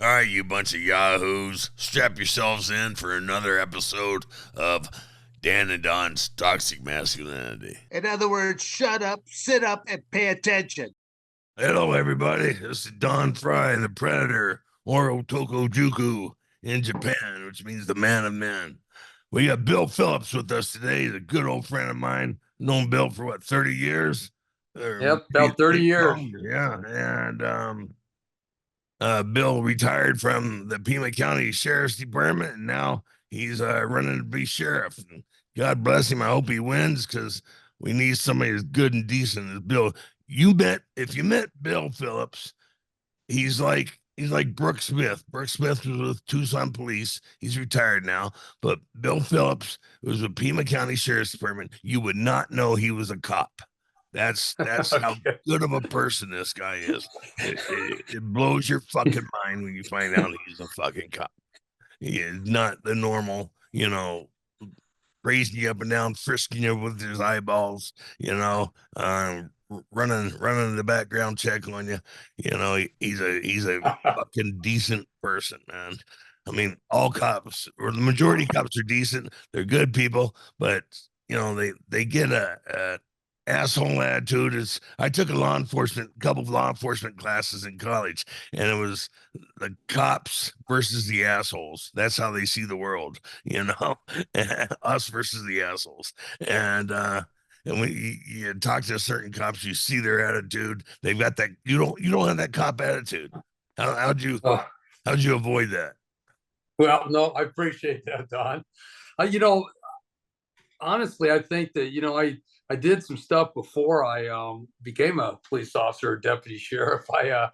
All right, you bunch of yahoos, strap yourselves in for another episode of Dan and Don's Toxic Masculinity. In other words, shut up, sit up, and pay attention. Hello, everybody. This is Don Fry, the Predator, Oro Tokojuku in Japan, which means the man of men. We got Bill Phillips with us today. He's a good old friend of mine. Known Bill for what, 30 years? Or Yep, about 30 years. Yeah. Bill retired from the Pima County Sheriff's Department, and now he's running to be sheriff. And God bless him. I hope he wins because we need somebody as good and decent as Bill. If you met Bill Phillips, he's like Brooke Smith. Brooke Smith was with Tucson Police. He's retired now, but Bill Phillips was with Pima County Sheriff's Department. You would not know he was a cop. That's how good of a person this guy is. It blows your fucking mind when you find out he's a fucking cop. He is not the normal, raising you up and down, frisking you with his eyeballs, running the background check on you. He's a fucking decent person, man. I mean, all cops, or the majority of cops, are decent. They're good people, but they get a asshole attitude. I took a couple of law enforcement classes in college, and it was the cops versus the assholes. That's how they see the world, us versus the assholes. And when you talk to certain cops, you see their attitude. They've got that. You don't have that cop attitude. How'd you avoid that? Well, no, I appreciate that, Don. Honestly, I think that I did some stuff before I became a police officer or deputy sheriff. I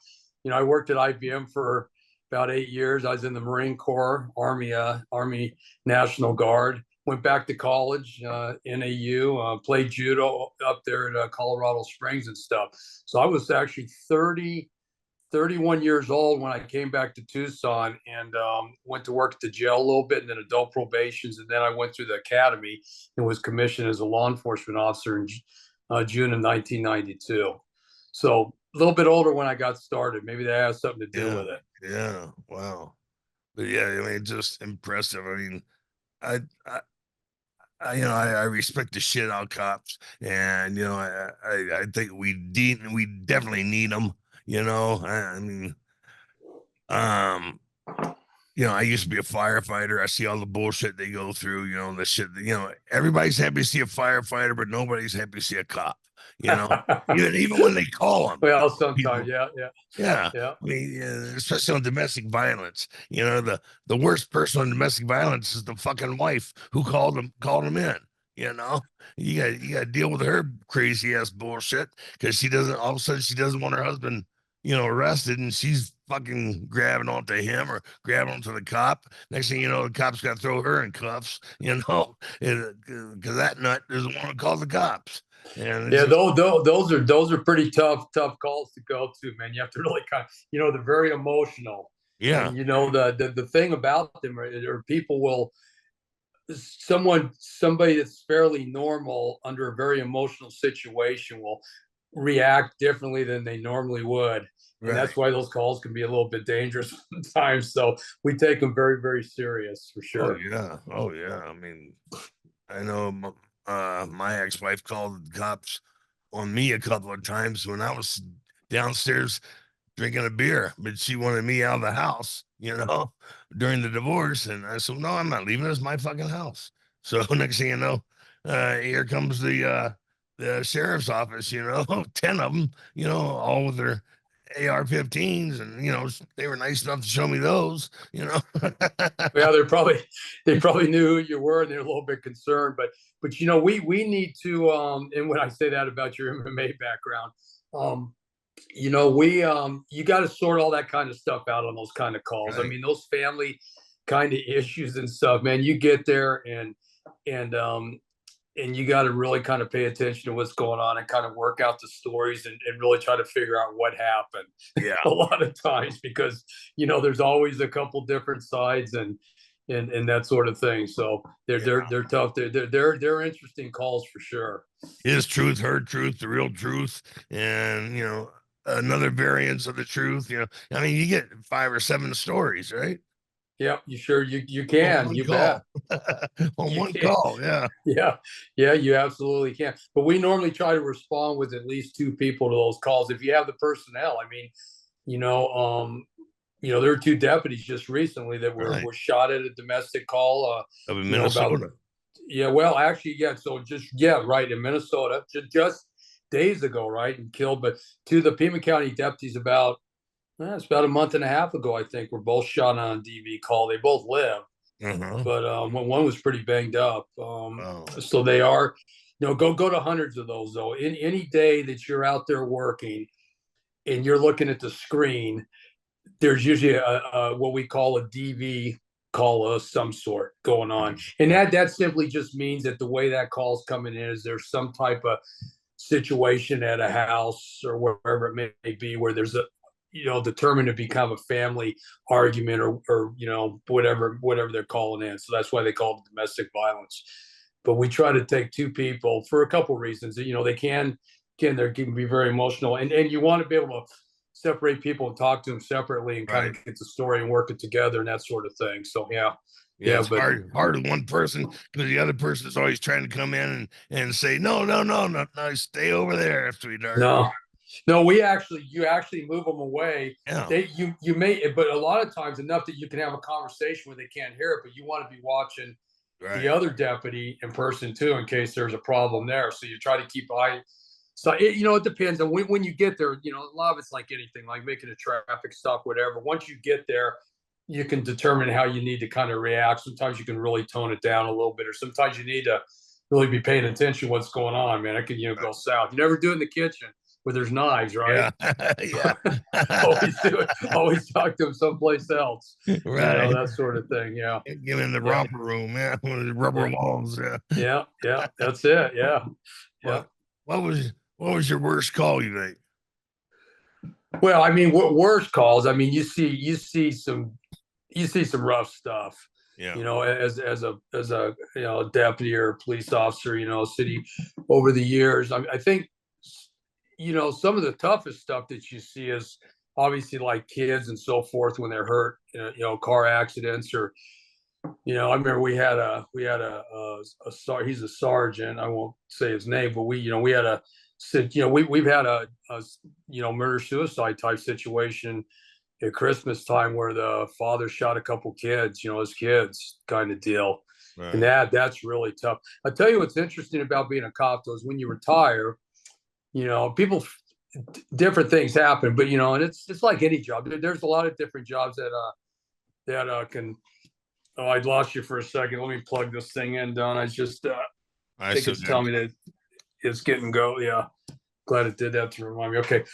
worked at IBM for about 8 years. I was in the Marine Corps, Army National Guard. Went back to college, NAU, played judo up there at Colorado Springs and stuff. So I was actually 31 years old when I came back to Tucson and went to work at the jail a little bit and then adult probations. And then I went through the academy and was commissioned as a law enforcement officer in June of 1992. So a little bit older when I got started. Maybe that has something to do with it. Yeah. Wow. But yeah, I mean, just impressive. I mean, I respect the shit out of cops, and I think we definitely need them. I mean, I used to be a firefighter. I see all the bullshit they go through. The shit. Everybody's happy to see a firefighter, but nobody's happy to see a cop. Even when they call them. Well, sometimes, people, yeah. I mean, especially on domestic violence. The worst person on domestic violence is the fucking wife who called him in. You got to deal with her crazy ass bullshit because all of a sudden she doesn't want her husband, arrested, and she's fucking grabbing onto him or grabbing onto the cop. Next thing you know, the cop's got to throw her in cuffs. Because that nut doesn't want to call the cops. And yeah, those are pretty tough calls to go to, man. You have to really they're very emotional. Yeah. And, the thing about them are people will somebody that's fairly normal under a very emotional situation will react differently than they normally would. And that's why those calls can be a little bit dangerous sometimes. So we take them very, very serious for sure. Oh yeah. I mean, I know my ex-wife called the cops on me a couple of times when I was downstairs drinking a beer, but she wanted me out of the house, during the divorce. And I said, no, I'm not leaving. It's my fucking house. So next thing you know, here comes the sheriff's office, 10 of them, all with their AR-15s, and they were nice enough to show me those. Yeah, they probably knew who you were, and they're a little bit concerned. But we need to. And when I say that about your MMA background, you got to sort all that kind of stuff out on those kind of calls. Right. I mean, those family kind of issues and stuff, man. You get there and you got to really kind of pay attention to what's going on and kind of work out the stories and really try to figure out what happened. Yeah, a lot of times because there's always a couple different sides and that sort of thing. So they're tough. They're interesting calls for sure. His truth, her truth, the real truth, and another variance of the truth. I mean, you get 5 or 7 stories, right? Yeah, you On can, one you bet. call. On You one can. call, yeah. Yeah, yeah, you absolutely can. But we normally try to respond with at least 2 people to those calls. If you have the personnel, I mean, you know, there were 2 deputies just recently that Right. were shot at a domestic call. Up in About, Minnesota. yeah, well, actually, yeah. So yeah, right, in Minnesota, just days ago, right, and killed. But the Pima County deputies it's about a month and a half ago, I think, were both shot on a DV call. They both live, Uh-huh. but when one was pretty banged up. Oh. So they are, go to hundreds of those though. In any day that you're out there working and you're looking at the screen, there's usually a what we call a DV call of some sort going on, and that simply just means that the way that call's coming in is there's some type of situation at a house or wherever it may be where there's a determined to become a family argument or whatever they're calling in. So that's why they call it domestic violence. But we try to take 2 people for a couple of reasons. They can be very emotional, and you want to be able to separate people and talk to them separately and kind Right. of get the story and work it together and that sort of thing. So yeah. Yeah, it's but hard with one person because the other person is always trying to come in and say, no, no, no, no, no, stay over there, sweetheart. No, you actually move them away. Yeah. You may, but a lot of times enough that you can have a conversation where they can't hear it, but you want to be watching Right. the other deputy in person too, in case there's a problem there. So you try to keep eye. So it depends on when you get there. A lot of it's like anything, like making a traffic stop, whatever. Once you get there, you can determine how you need to kind of react. Sometimes you can really tone it down a little bit, or sometimes you need to really be paying attention to what's going on, man. It could go south. You never do it in the kitchen where there's knives, right? Yeah. Yeah. Always do it. Always talk to them someplace else. Right. That sort of thing. Yeah. Get in the romper room, yeah, with the rubber walls. Yeah. Yeah. That's it. Yeah. Yeah. What was your worst call, you think? Well, I mean, worst calls. I mean, you see some rough stuff. Yeah. As a deputy or a police officer, city over the years. I think some of the toughest stuff that you see is obviously like kids and so forth when they're hurt, car accidents or, I remember we had a he's a sergeant. I won't say his name, but we had we've had a murder suicide type situation at Christmas time where the father shot a couple kids, his kids kind of deal. Right. And that's really tough. I tell you what's interesting about being a cop though is when you retire, people, different things happen, but and it's like any job. There's a lot of different jobs that can. Oh, I lost you for a second. Let me plug this thing in, Don. I just I think it's telling me that it's getting go. Yeah, glad it did that to remind me. Okay,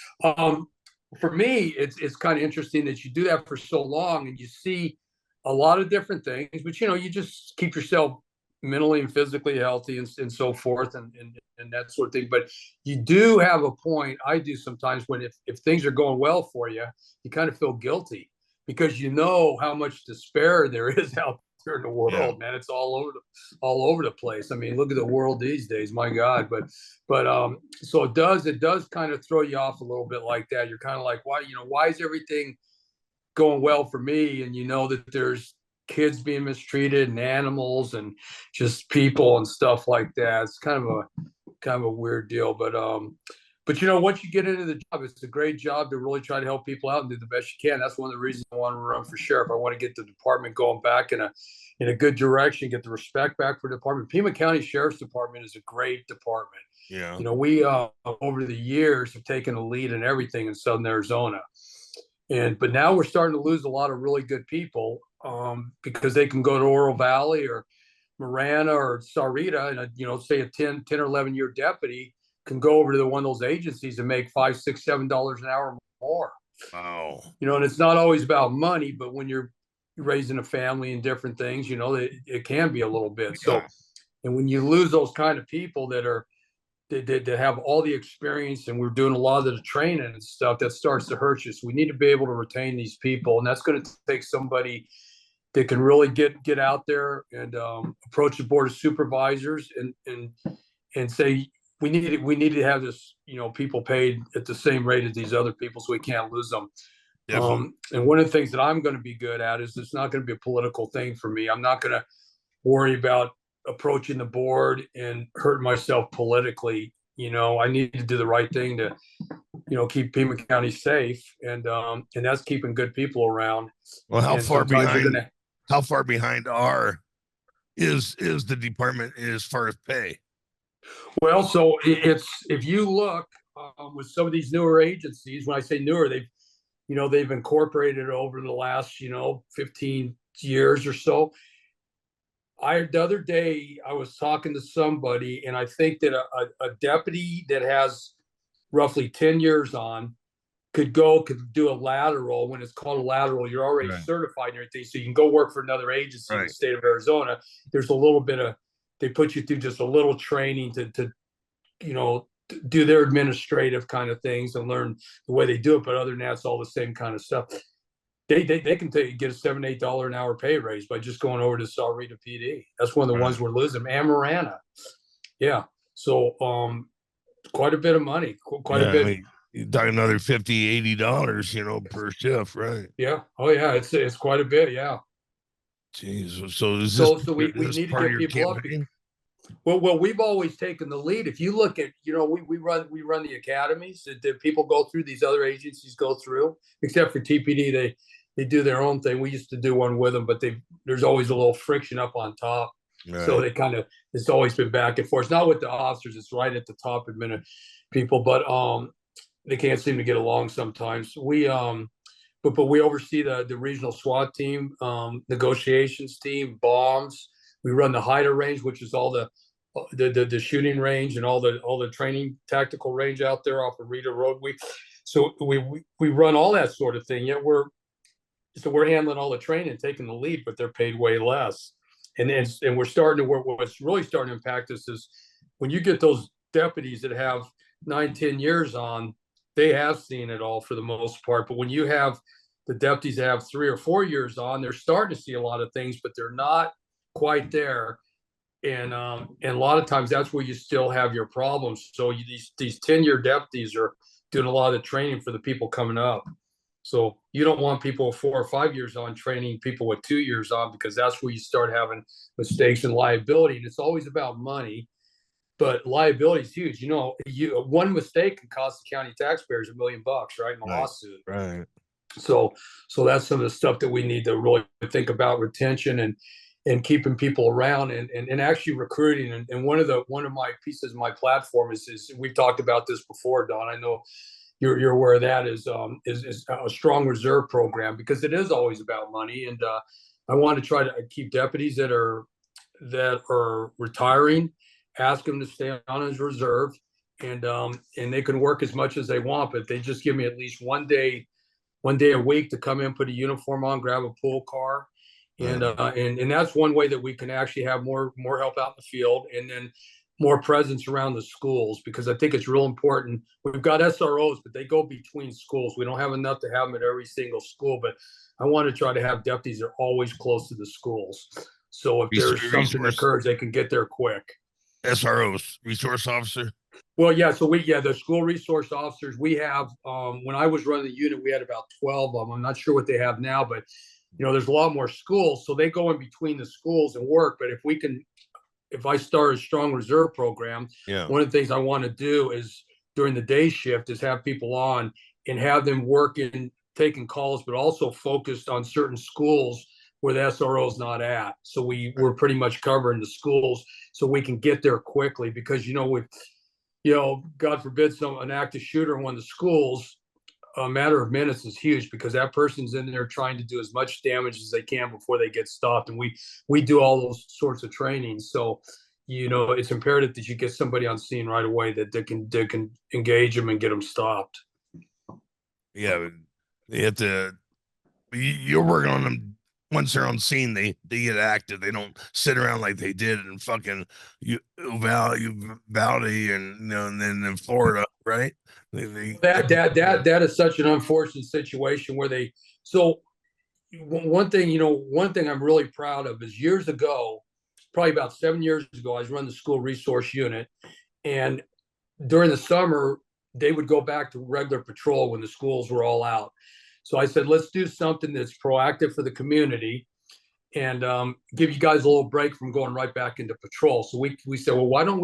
for me, it's kind of interesting that you do that for so long and you see a lot of different things, but you just keep yourself mentally and physically healthy and so forth and that sort of thing. But you do have a point. I do sometimes when if things are going well for you, you kind of feel guilty because how much despair there is out there in the world, yeah. Man. It's all over the place. I mean, look at the world these days, my God. But so it does kind of throw you off a little bit like that. You're kind of like, why is everything going well for me? And that there's kids being mistreated and animals and just people and stuff like that. It's kind of a weird deal, but once you get into the job, it's a great job to really try to help people out and do the best you can. That's one of the reasons I want to run for sheriff. I want to get the department going back in a good direction, get the respect back for the department. Pima County Sheriff's Department is a great department. Yeah. We over the years have taken a lead in everything in Southern Arizona. But now we're starting to lose a lot of really good people because they can go to Oro Valley or Marana or Sarita and say a 10 or 11 year deputy can go over to one of those agencies and make $5, $6, $7 an hour more. Wow. And it's not always about money, but when you're raising a family and different things, it can be a little bit. Yeah. So, and when you lose those kind of people that have all the experience and we're doing a lot of the training and stuff, that starts to hurt you. So we need to be able to retain these people. And that's going to take somebody that can really get out there and approach the board of supervisors and say, we need to have this, you know, people paid at the same rate as these other people, so we can't lose them. And one of the things that I'm going to be good at is it's not going to be a political thing for me. I'm not going to worry about approaching the board and hurting myself politically. You know, I need to do the right thing to, you know, keep Pima County safe, and that's keeping good people around. Well, And sometimes you're gonna, how far behind is the department as far as pay? well, so it's, if you look with some of these newer agencies, when I say newer, they've, you know, they've incorporated over the last, you know, 15 years or so. The other day I was talking to somebody, and I think that a deputy that has roughly 10 years on could do a lateral. When it's called a lateral, you're already certified and everything, so you can go work for another agency in the state of Arizona. There's a little bit of, they put you through just a little training to you know, do their administrative kind of things and learn the way they do it. But other than that, it's all the same kind of stuff. They can get a $7-8 an hour pay raise by just going over to Salrita PD. That's one of the ones we're losing. And Marana. Yeah. So quite a bit of money. Quite a bit. I mean, you're talking another $50-80, you know, per shift, right? Yeah. Oh yeah, it's quite a bit. Yeah. Jeez. So is this, so we need to part of get your people campaign? up. Well, we've always taken the lead. If you look at, you know, we run the academies that people go through, these other agencies go through, except for TPD, they do their own thing. We used to do one with them, but there's always a little friction up on top. So they kind of, it's always been back and forth. It's not with the officers, it's right at the top people, but they can't seem to get along sometimes. But we oversee the regional SWAT team, negotiations team, bombs. We run the HIDA range, which is all the shooting range and all the training tactical range out there off of Rita Road. We run all that sort of thing. Yet we're handling all the training, taking the lead, but they're paid way less. And we're starting to work. What's really starting to impact us is when you get those deputies that have 9-10 years on, they have seen it all for the most part. But when you have the deputies that have 3 or 4 years on, they're starting to see a lot of things, but they're not quite there. And a lot of times that's where you still have your problems. So these 10-year deputies are doing a lot of the training for the people coming up. So you don't want people with 4 or 5 years on training people with 2 years on, because that's where you start having mistakes and liability. And it's always about money, but liability is huge. You know, one mistake can cost the county taxpayers $1 million, right, in a lawsuit. Right. So that's some of the stuff that we need to really think about: retention and keeping people around and actually recruiting. And one of my pieces of my platform is we've talked about this before, Don. I know you're aware of that, is a strong reserve program, because it is always about money. And I want to try to keep deputies that are retiring, ask them to stay on as reserve, and they can work as much as they want, but they just give me at least one day a week to come in, put a uniform on, grab a pool car. And that's one way that we can actually have more help out in the field, and then more presence around the schools, because I think it's real important. We've got SROs, but they go between schools. We don't have enough to have them at every single school, but I want to try to have deputies that are always close to the schools. So if there's something that occurs, they can get there quick. SROs, resource officer. Well, yeah. So the school resource officers, we have, when I was running the unit, we had about 12 of them. I'm not sure what they have now, but you know, there's a lot more schools, so they go in between the schools and work. But if I start a strong reserve program, one of the things I want to do is during the day shift is have people on and have them working, taking calls, but also focused on certain schools where the SRO is not at. So we're pretty much covering the schools so we can get there quickly, because, you know, God forbid an active shooter in one of the schools, a matter of minutes is huge, because that person's in there trying to do as much damage as they can before they get stopped. And we do all those sorts of training. So, you know, it's imperative that you get somebody on scene right away that they can engage them and get them stopped. Yeah, they have to. You're working on them once they're on scene. They get active. They don't sit around like they did in fucking Uvalde and, you know, and then in Florida, right? That is such an unfortunate situation where one thing I'm really proud of is years ago, probably about 7 years ago, I was running the school resource unit, and during the summer, they would go back to regular patrol when the schools were all out. So I said, let's do something that's proactive for the community and give you guys a little break from going right back into patrol. So we said, well, why don't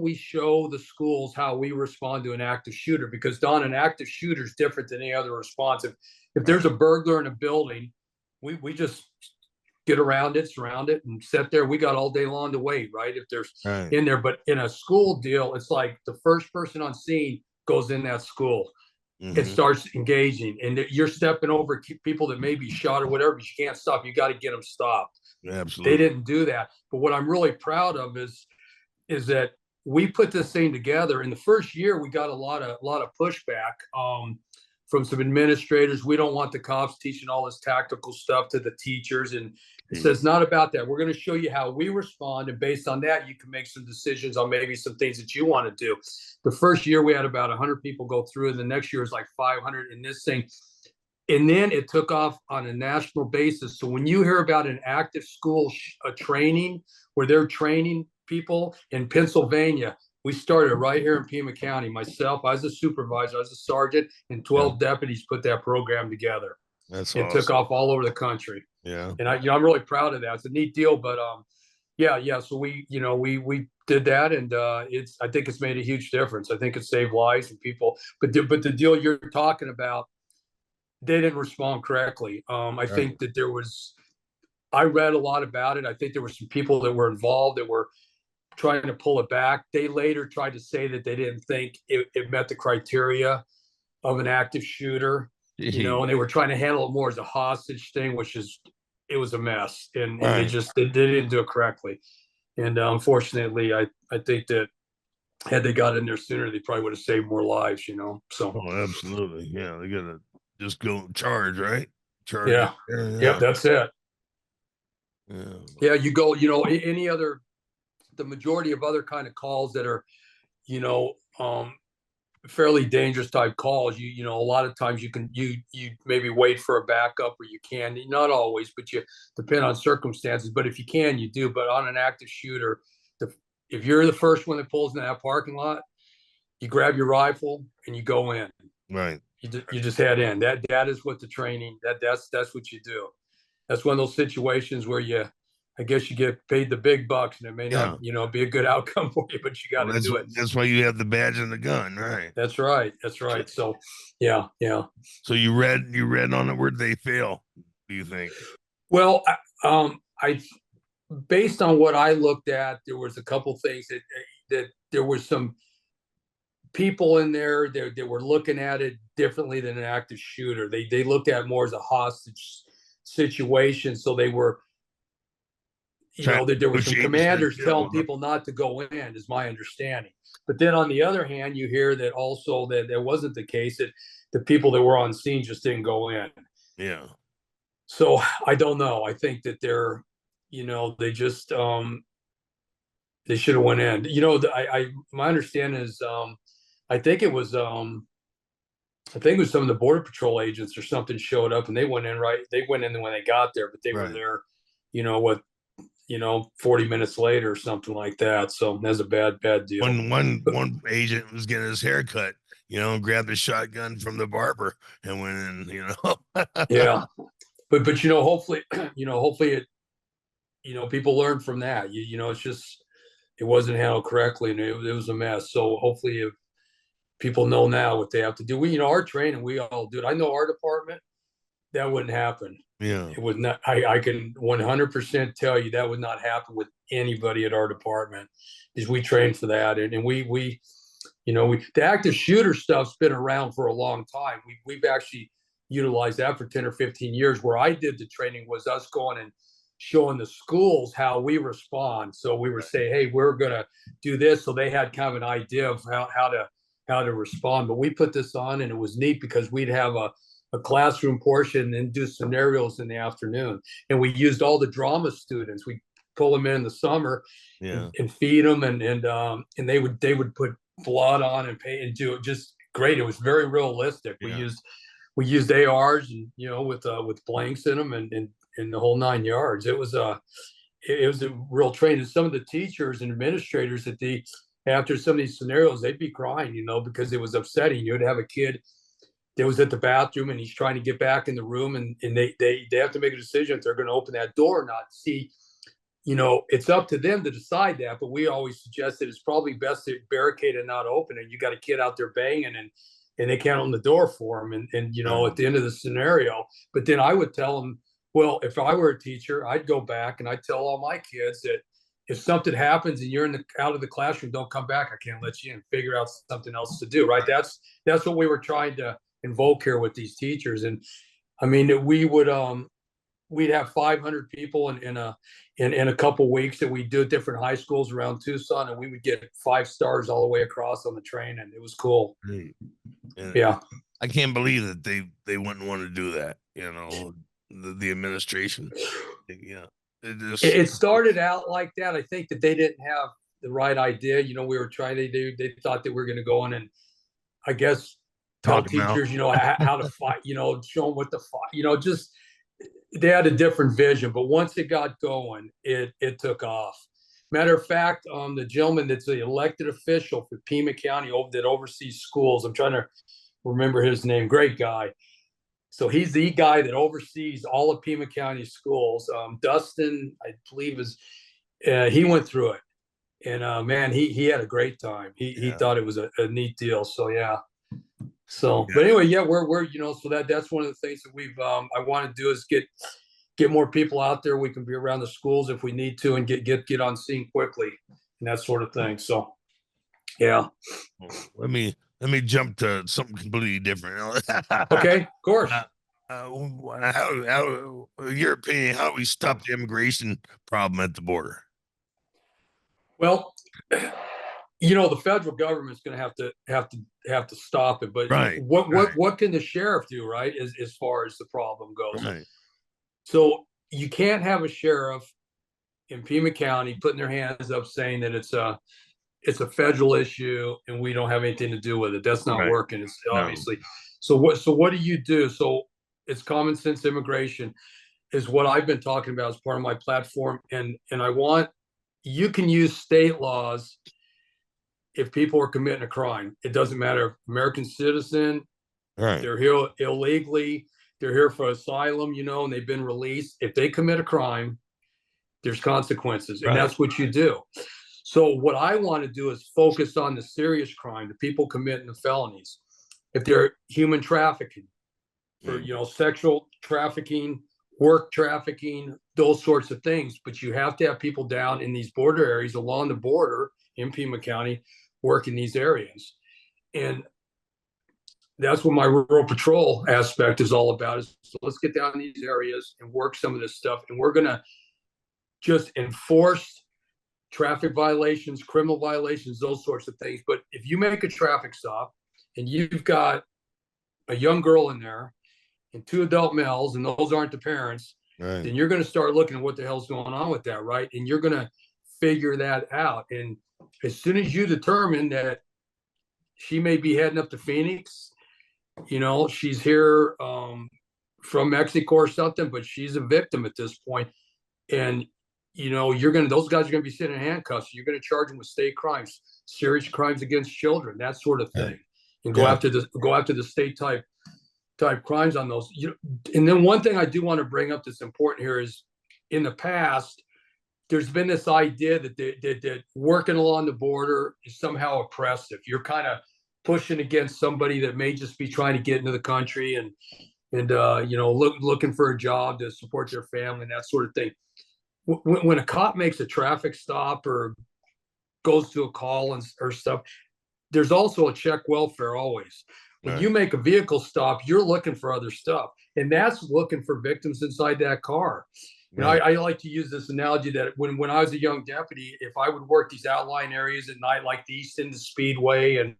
we show the schools how we respond to an active shooter? Because Don, an active shooter is different than any other response. If there's a burglar in a building, we just get around it, surround it, and sit there. We got all day long to wait, right? If there's in there, but in a school deal, it's like the first person on scene goes in that school. It starts engaging, and you're stepping over people that may be shot or whatever, but you can't stop. You got to get them stopped. Absolutely. They didn't do that. But what I'm really proud of is that we put this thing together. In the first year, we got a lot of pushback from some administrators. We don't want the cops teaching all this tactical stuff to the teachers. And it says not about that. We're going to show you how we respond. And based on that, you can make some decisions on maybe some things that you want to do. The first year we had about 100 people go through, and the next year was like 500 in this thing. And then it took off on a national basis. So when you hear about an active school training where they're training people in Pennsylvania, we started right here in Pima County. Myself, I was a supervisor, I was a sergeant, and 12 deputies put that program together. That's it awesome. Took off all over the country. Yeah. And I'm really proud of that. It's a neat deal, but yeah. So we did that, and I think it's made a huge difference. I think it saved lives and people. But the deal you're talking about, they didn't respond correctly. I think that I read a lot about it. I think there were some people that were involved that were trying to pull it back. They later tried to say that they didn't think it met the criteria of an active shooter, and they were trying to handle it more as a hostage thing, it was a mess, and they didn't do it correctly. And unfortunately, I think that had they got in there sooner, they probably would have saved more lives, So absolutely. Yeah, they gotta just go charge, right? Charge. Yeah. Yep, that's it. Yeah, you go, any other, the majority of other kind of calls that are, fairly dangerous type calls, a lot of times you maybe wait for a backup, or you can, not always, but you depend on circumstances, but if you can, you do. But on an active shooter, if you're the first one that pulls in that parking lot, you grab your rifle and you go in. Right. You just head in. That is what the training, that's what you do. That's one of those situations where I guess you get paid the big bucks, and it may not, be a good outcome for you, but you got to do it. That's why you have the badge and the gun, right? That's right. So, yeah. So you read on it. Where did they fail, do you think? Well, I based on what I looked at, there was a couple things that there were some people in there that were looking at it differently than an active shooter. They looked at it more as a hostage situation, so they were. That there were some commanders telling people not to go in, is my understanding. But then on the other hand, you hear that also that wasn't the case, that the people that were on scene just didn't go in. Yeah. So I don't know. I think that they're, they just, they should have went in. My understanding is, I think it was some of the Border Patrol agents or something showed up, and they went in They went in when they got there, but they were there, 40 minutes later or something like that. So that's a bad deal. One agent was getting his hair cut, grabbed a shotgun from the barber and went in, Yeah. But hopefully, it, people learn from that. It's just, it wasn't handled correctly, and it was a mess. So hopefully if people know now what they have to do. Our training, we all do it. I know our department, that wouldn't happen. Yeah. It would not. I can 100% tell you that would not happen with anybody at our department, because we train for that. And we the active shooter stuff's been around for a long time. We've actually utilized that for 10 or 15 years. Where I did the training was us going and showing the schools how we respond. So we were saying, hey, we're going to do this. So they had kind of an idea of how to respond. But we put this on, and it was neat because we'd have a classroom portion and do scenarios in the afternoon. And we used all the drama students. We pull them in the summer and feed them, and they would put blood on and pay and do it just great. It was very realistic. Yeah. We used ARs and with blanks in them and the whole 9 yards. It was a real training. Some of the teachers and administrators at after some of these scenarios, they'd be crying, because it was upsetting. You'd have a kid that was at the bathroom and he's trying to get back in the room, and they have to make a decision if they're going to open that door or not. See, it's up to them to decide that, but we always suggest that it's probably best to barricade and not open it. You got a kid out there banging, and they can't open the door for him. And at the end of the scenario, but then I would tell them, well, if I were a teacher, I'd go back and I'd tell all my kids that if something happens and you're out of the classroom, don't come back. I can't let you in. Figure out something else to do. Right. That's what we were trying to invoke here with these teachers. And I mean, we would, we'd have 500 people in a couple weeks that we do at different high schools around Tucson, and we would get 5 stars all the way across on the train, and it was cool. Yeah, I can't believe that they wouldn't want to do that. The administration. Yeah, it started out like that. I think that they didn't have the right idea. We were trying to do. They thought that we were going to go in and, I guess, tell teachers, how to fight. Show them what to fight. Just. They had a different vision, but once it got going, it took off. Matter of fact, the gentleman that's the elected official for Pima County that oversees schools, I'm trying to remember his name, great guy. So he's the guy that oversees all of Pima County schools. Dustin, I believe, he went through it. And man, he had a great time. He thought it was a neat deal. So yeah. So, but anyway, yeah, we're so that's one of the things that we've I want to do is get more people out there. We can be around the schools if we need to, and get on scene quickly and that sort of thing. So, yeah. Let me jump to something completely different. Okay, of course. How, your opinion, how do we stop the immigration problem at the border? Well, the federal government's going to have to stop it. But what can the sheriff do, right? As far as the problem goes. Right. So you can't have a sheriff in Pima County putting their hands up saying that it's a federal issue and we don't have anything to do with it. That's not working. It's obviously. So what do you do? So it's common sense immigration is what I've been talking about as part of my platform. And I want, you can use state laws if people are committing a crime. It doesn't matter if American citizen, they're here illegally, they're here for asylum, and they've been released. If they commit a crime, there's consequences, and that's what you do. So what I want to do is focus on the serious crime, the people committing the felonies. If they're human trafficking, for sexual trafficking, work trafficking, those sorts of things. But you have to have people down in these border areas along the border in Pima County work in these areas. And that's what my rural patrol aspect is all about. Is so let's get down in these areas and work some of this stuff. And we're going to just enforce traffic violations, criminal violations, those sorts of things. But if you make a traffic stop and you've got a young girl in there and 2 adult males, and those aren't the parents, then you're going to start looking at what the hell's going on with that, right? And you're going to figure that out. And as soon as you determine that she may be heading up to Phoenix, she's here from Mexico or something, but she's a victim at this point. And, those guys are going to be sitting in handcuffs. You're going to charge them with state crimes, serious crimes against children, that sort of thing. And go after the state type crimes on those. And then one thing I do want to bring up that's important here is, in the past, there's been this idea that working along the border is somehow oppressive. You're kind of pushing against somebody that may just be trying to get into the country and looking for a job to support their family and that sort of thing. When a cop makes a traffic stop or goes to a call or stuff, there's also a check welfare always. When you make a vehicle stop, you're looking for other stuff, and that's looking for victims inside that car. I like to use this analogy that when I was a young deputy, if I would work these outlying areas at night, like the East End Speedway and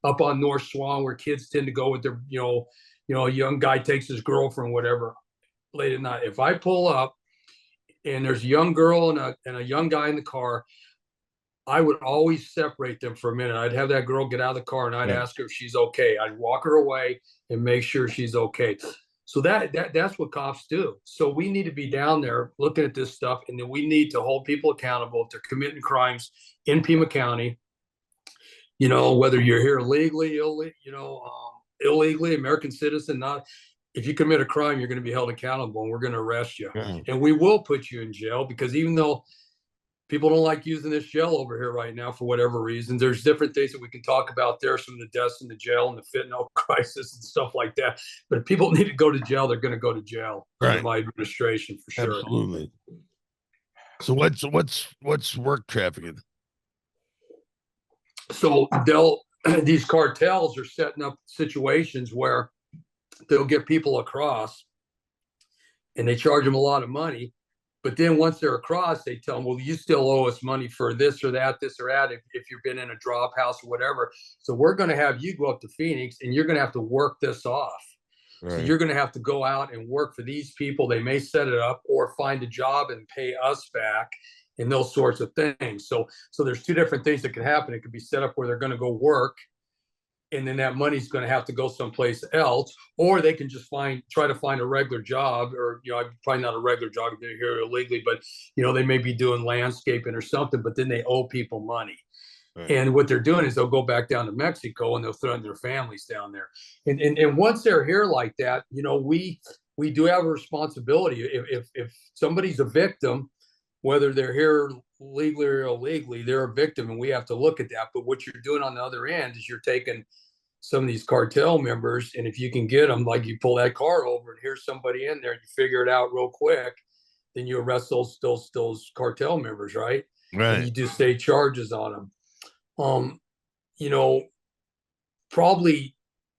up on North Swan, where kids tend to go with their, a young guy takes his girlfriend, whatever, late at night. If I pull up and there's a young girl and a young guy in the car, I would always separate them for a minute. I'd have that girl get out of the car and I'd ask her if she's okay. I'd walk her away and make sure she's okay. So that's what cops do. So we need to be down there looking at this stuff, and then we need to hold people accountable if they're committing crimes in Pima County. you know, whether you're here legally, illegally, American citizen, not. If you commit a crime, you're going to be held accountable, and we're going to arrest you, and we will put you in jail, because even though people don't like using this jail over here right now for whatever reason, there's different things that we can talk about there, some of the deaths in the jail and the fentanyl crisis and stuff like that. But if people need to go to jail, they're going to go to jail under my administration for sure. Absolutely. So what's work trafficking? So these cartels are setting up situations where they'll get people across and they charge them a lot of money. But then once they're across, they tell them, well, you still owe us money for this or that, if you've been in a drop house or whatever. So we're going to have you go up to Phoenix and you're going to have to work this off. Right. So you're going to have to go out and work for these people. They may set it up or find a job and pay us back and those sorts of things. So there's two different things that can happen. It could be set up where they're going to go work, and then that money's going to have to go someplace else, or they can just try to find a regular job, or, probably not a regular job if they're here illegally, but, they may be doing landscaping or something, but then they owe people money. Right. And what they're doing is they'll go back down to Mexico and they'll threaten their families down there. And once they're here like that, we do have a responsibility. If somebody's a victim, whether they're here legally or illegally, they're a victim, and we have to look at that. But what you're doing on the other end is you're taking some of these cartel members, and if you can get them, like you pull that car over and here's somebody in there, and you figure it out real quick, then you arrest those cartel members, right? Right. And you do state charges on them.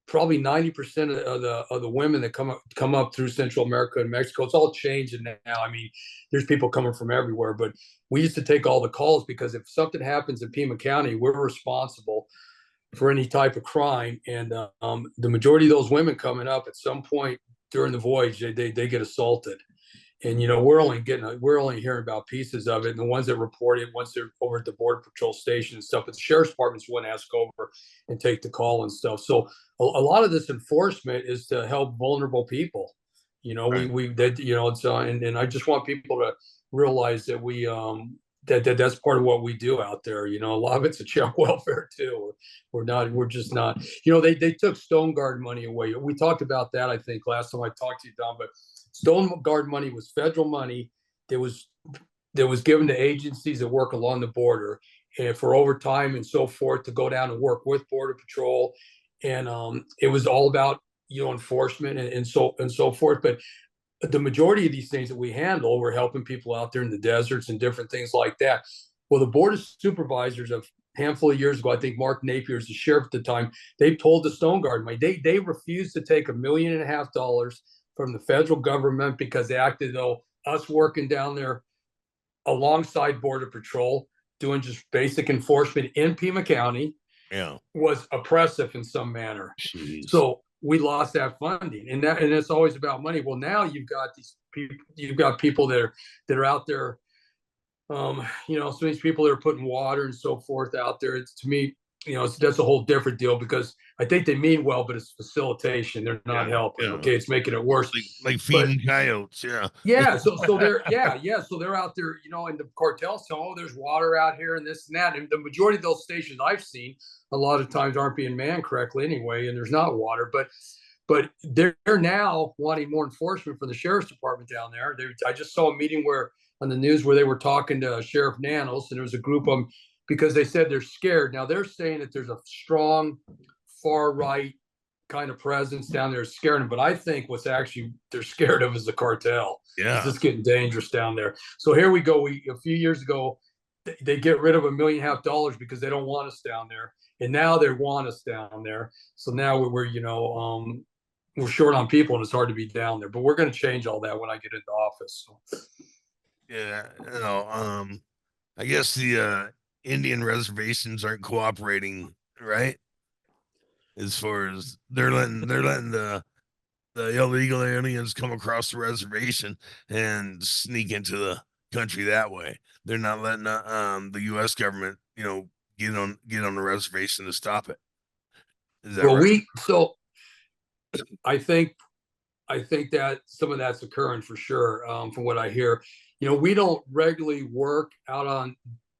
Probably 90% of the women that come up through Central America and Mexico, it's all changing now. I mean, there's people coming from everywhere, but we used to take all the calls, because if something happens in Pima County, we're responsible for any type of crime. And the majority of those women coming up at some point during the voyage, they get assaulted. And, we're only hearing about pieces of it. And the ones that report it, once they're over at the Border Patrol station and stuff, but the Sheriff's Department's one has to go over and take the call and stuff. So a lot of this enforcement is to help vulnerable people. Right. And I just want people to realize that that's part of what we do out there. A lot of it's a child welfare too. We're just not, they took Stone Guard money away. We talked about that, I think, last time I talked to you, Don, but Stone Guard money was federal money that was given to agencies that work along the border, and for overtime and so forth, to go down and work with Border Patrol. And it was all about, enforcement and so forth. But the majority of these things that we handle, we're helping people out there in the deserts and different things like that. Well, the Board of Supervisors a handful of years ago, I think Mark Napier is the sheriff at the time, they told the Stone Guard money, they refused to take $1.5 million from the federal government, because they acted though us working down there alongside Border Patrol, doing just basic enforcement in Pima County, was oppressive in some manner. Jeez. So we lost that funding, and it's always about money. Well, now you've got people that are out there, some of these people that are putting water and so forth out there. It's, to me, that's a whole different deal, because I think they mean well, but it's facilitation. They're not helping. Okay, it's making it worse. Like feeding coyotes. Yeah. So they're so they're out there, and the cartels tell, there's water out here and this and that. And the majority of those stations I've seen, a lot of times aren't being manned correctly anyway, and there's not water. But they're now wanting more enforcement from the Sheriff's Department down there. I just saw a meeting on the news where they were talking to Sheriff Nanos, and there was a group of them, because they said they're scared. Now they're saying that there's a strong far right kind of presence down there scaring them. But I think what's actually they're scared of is the cartel. Yeah. It's just getting dangerous down there. So here we go. A few years ago, they get rid of $1.5 million because they don't want us down there. And now they want us down there. So now we're short on people, and it's hard to be down there. But we're going to change all that when I get into office. So. Yeah. I guess the Indian reservations aren't cooperating, right? As far as they're letting the illegal aliens come across the reservation and sneak into the country that way. They're not letting the U.S. government, get on the reservation to stop it. Is that right? I think that some of that's occurring for sure. From what I hear, we don't regularly work out on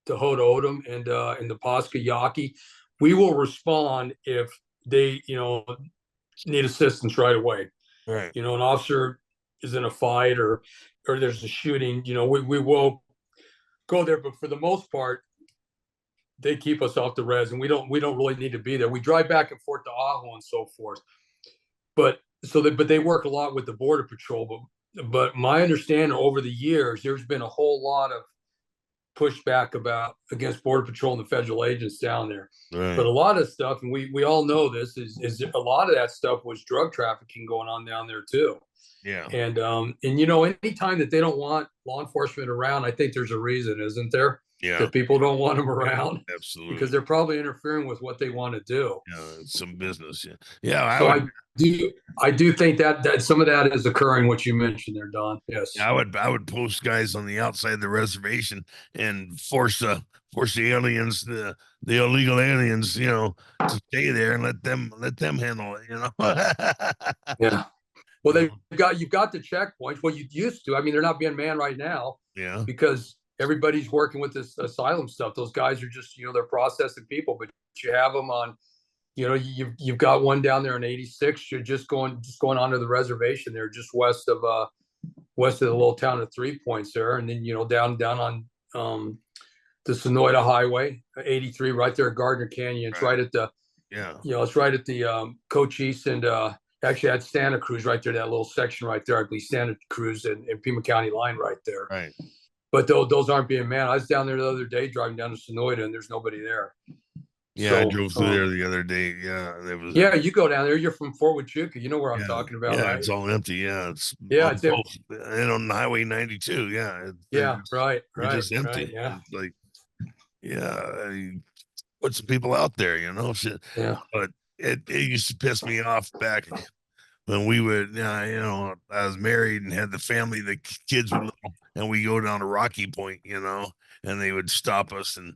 the Tohono O'odham and the Pasca Yaqui. we will respond if they, need assistance right away. Right. An officer is in a fight or there's a shooting, we will go there. But for the most part, they keep us off the res, and we don't really need to be there. We drive back and forth to Ajo and so forth. But they work a lot with the Border Patrol. But my understanding over the years, there's been a whole lot of pushback against Border Patrol and the federal agents down there. Right. But a lot of stuff, and we all know this, is a lot of that stuff was drug trafficking going on down there too. Yeah. And anytime that they don't want law enforcement around, I think there's a reason, isn't there? Yeah. That people don't want them around. Absolutely. Because they're probably interfering with what they want to do. Yeah, it's some business. Yeah. Yeah. I do think that some of that is occurring, what you mentioned there, Don. Yes. I would post guys on the outside of the reservation and force the aliens, the illegal aliens, to stay there and let them handle it, Yeah. Well, you've got the checkpoints. Well, you used to. I mean, they're not being manned right now. Yeah. Because everybody's working with this asylum stuff. Those guys are just, they're processing people, but you have them on, you've got one down there in 86. You're just going onto the reservation there, just west of the little town of 3 Points there. And then, down on the Sonoyta Highway, 83, right there at Gardner Canyon. It's right at the, it's right at the Cochise and actually at Santa Cruz right there, that little section right there. I believe Santa Cruz and Pima County line right there. Right. But those aren't being manned. I was down there the other day driving down to Sonoyta, and there's nobody there. Yeah, I drove through there the other day. Yeah, you go down there. You're from Fort Huachuca. You know where I'm talking about, right? It's all empty. Yeah, it's empty. And on Highway 92. Yeah, right. Just empty. Right, it's put some people out there, shit. Yeah, but it used to piss me off back when we would, I was married and had the family, the kids were little, and we go down to Rocky Point, and they would stop us, and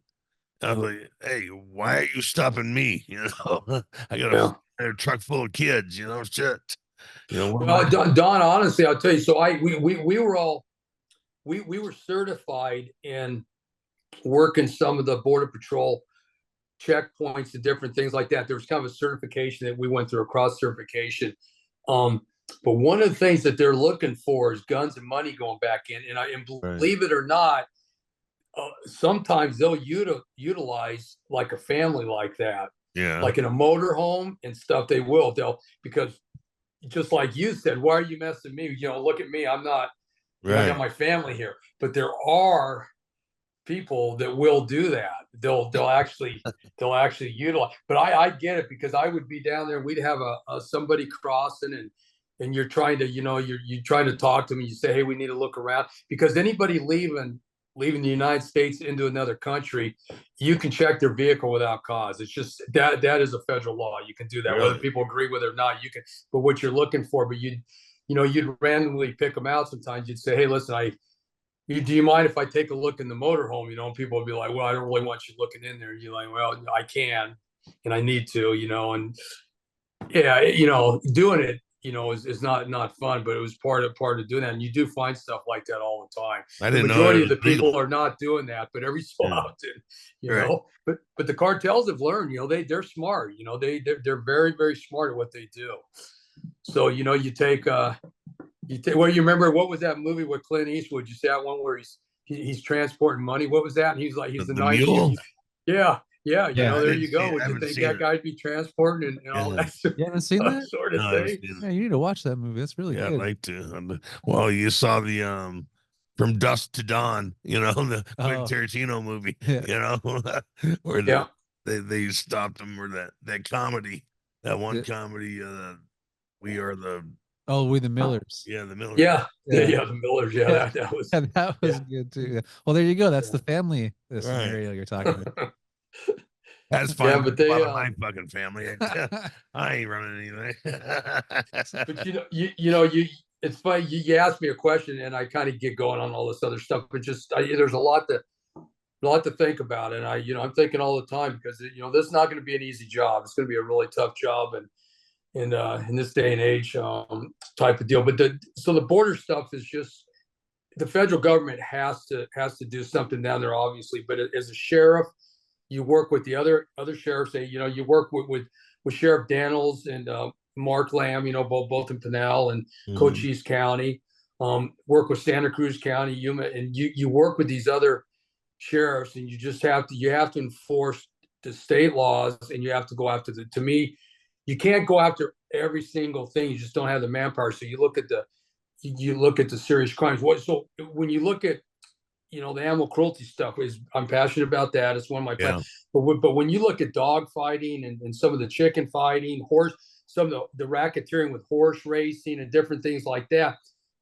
I was like, "Hey, why are you stopping me?" I got a truck full of kids, shit. Well, Don, honestly, I'll tell you. So we were certified in working some of the Border Patrol checkpoints and different things like that. There was kind of a certification that we went through, a cross certification. But one of the things that they're looking for is guns and money going back in. And believe it or not, sometimes they'll utilize like a family like that. Yeah. Like in a motorhome and stuff, because just like you said, why are you messing me? Look at me. I'm not, I got my family here. But there are people that will do that. They'll actually utilize. But I get it, because I would be down there. We'd have somebody crossing, and you're trying to, you're trying to talk to them. You say, hey, we need to look around, because anybody leaving the United States into another country, you can check their vehicle without cause. It's just that is a federal law. You can do that, whether people agree with it or not. You can, but what you're looking for, but you'd randomly pick them out. Sometimes you'd say, hey, listen, do you mind if I take a look in the motorhome? And people would be like, well, I don't really want you looking in there. And you're like, well, I can, and I need to, and doing it, is not fun, but it was part of doing that. And you do find stuff like that all the time. The majority of the people are not doing that, but every so often, know, but the cartels have learned, they're smart, they're very, very smart at what they do. So, you take, well, you remember, what was that movie with Clint Eastwood? You see that one where he's transporting money? What was that? And he's like, he's the mule. Yeah. There you go. Would you think that guy'd be transporting and all that? You haven't seen that sort of thing? Yeah, you need to watch that movie. That's really good. I'd like to. Well, you saw the From Dusk to Dawn, the Quentin Tarantino movie, where they stopped him, or that comedy, that one comedy, We Are the We the Millers. Yeah, the Millers. Yeah, the Millers. Yeah, that was good too. Well, there you go. That's the family scenario you're talking about. That's fine. Yeah, but they my fucking family. I ain't running anything. But it's funny. You asked me a question, and I kind of get going on all this other stuff. But just there's a lot to think about, and I'm thinking all the time, because this is not going to be an easy job. It's going to be a really tough job, and in this day and age, type of deal. But the border stuff is just, the federal government has to do something down there, obviously. But as a sheriff, you work with the other sheriffs. You work with Sheriff Daniels and Mark Lamb, both in Pinal and Cochise County. Work with Santa Cruz County, Yuma, and you work with these other sheriffs, and you have to enforce the state laws, and you have to go after to me, you can't go after every single thing. You just don't have the manpower. So you look at the serious crimes. So when you look at the animal cruelty stuff, I'm passionate about that. It's one of my plans. But when you look at dog fighting and some of the chicken fighting, some of the racketeering with horse racing and different things like that,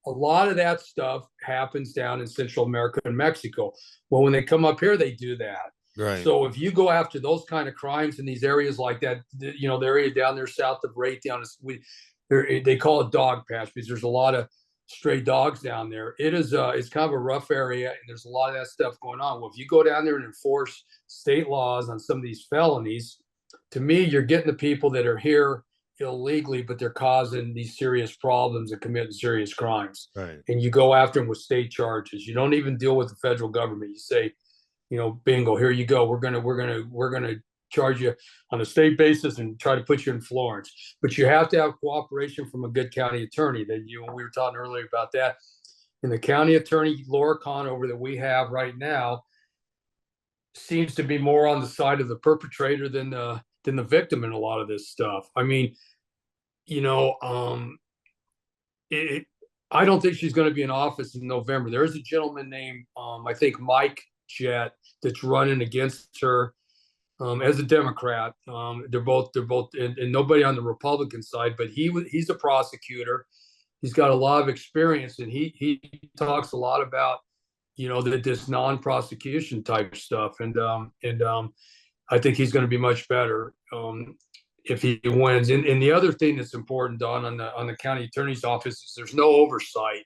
a lot of that stuff happens down in Central America and Mexico. Well, when they come up here, they do that. Right. So if you go after those kind of crimes in these areas like that, the area down there south of Raytown, they call it dog patch because there's a lot of stray dogs down there. It's kind of a rough area, and there's a lot of that stuff going on. Well, if you go down there and enforce state laws on some of these felonies, to me, you're getting the people that are here illegally, but they're causing these serious problems and committing serious crimes. Right. And you go after them with state charges. You don't even deal with the federal government. You say, bingo, here you go. We're gonna charge you on a state basis and try to put you in Florence. But you have to have cooperation from a good county attorney. We were talking earlier about that. And the county attorney, Laura Conover, that we have right now, seems to be more on the side of the perpetrator than the victim in a lot of this stuff. I mean, I don't think she's going to be in office in November. There is a gentleman named, I think, Mike Jett, that's running against her as a Democrat. They're both, and nobody on the Republican side, but he's a prosecutor. He's got a lot of experience, and he talks a lot about, this non-prosecution type stuff. And I think he's going to be much better if he wins. And the other thing that's important, Don, on the county attorney's office is there's no oversight.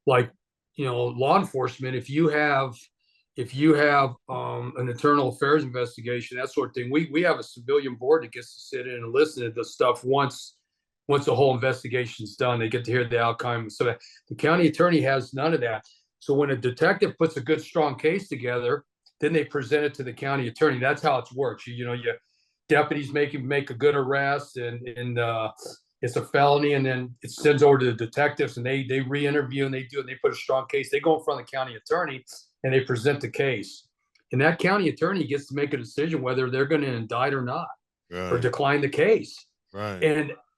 Like, law enforcement, if you have an internal affairs investigation, that sort of thing, we have a civilian board that gets to sit in and listen to the stuff once the whole investigation's done. They get to hear the outcome. So the county attorney has none of that. So when a detective puts a good, strong case together, then they present it to the county attorney. That's how it works. Deputies make a good arrest, and it's a felony, and then it sends over to the detectives, and they re-interview, and they put a strong case. They go in front of the county attorney, and they present the case. And that county attorney gets to make a decision whether they're going to indict or not, or decline the case. Right.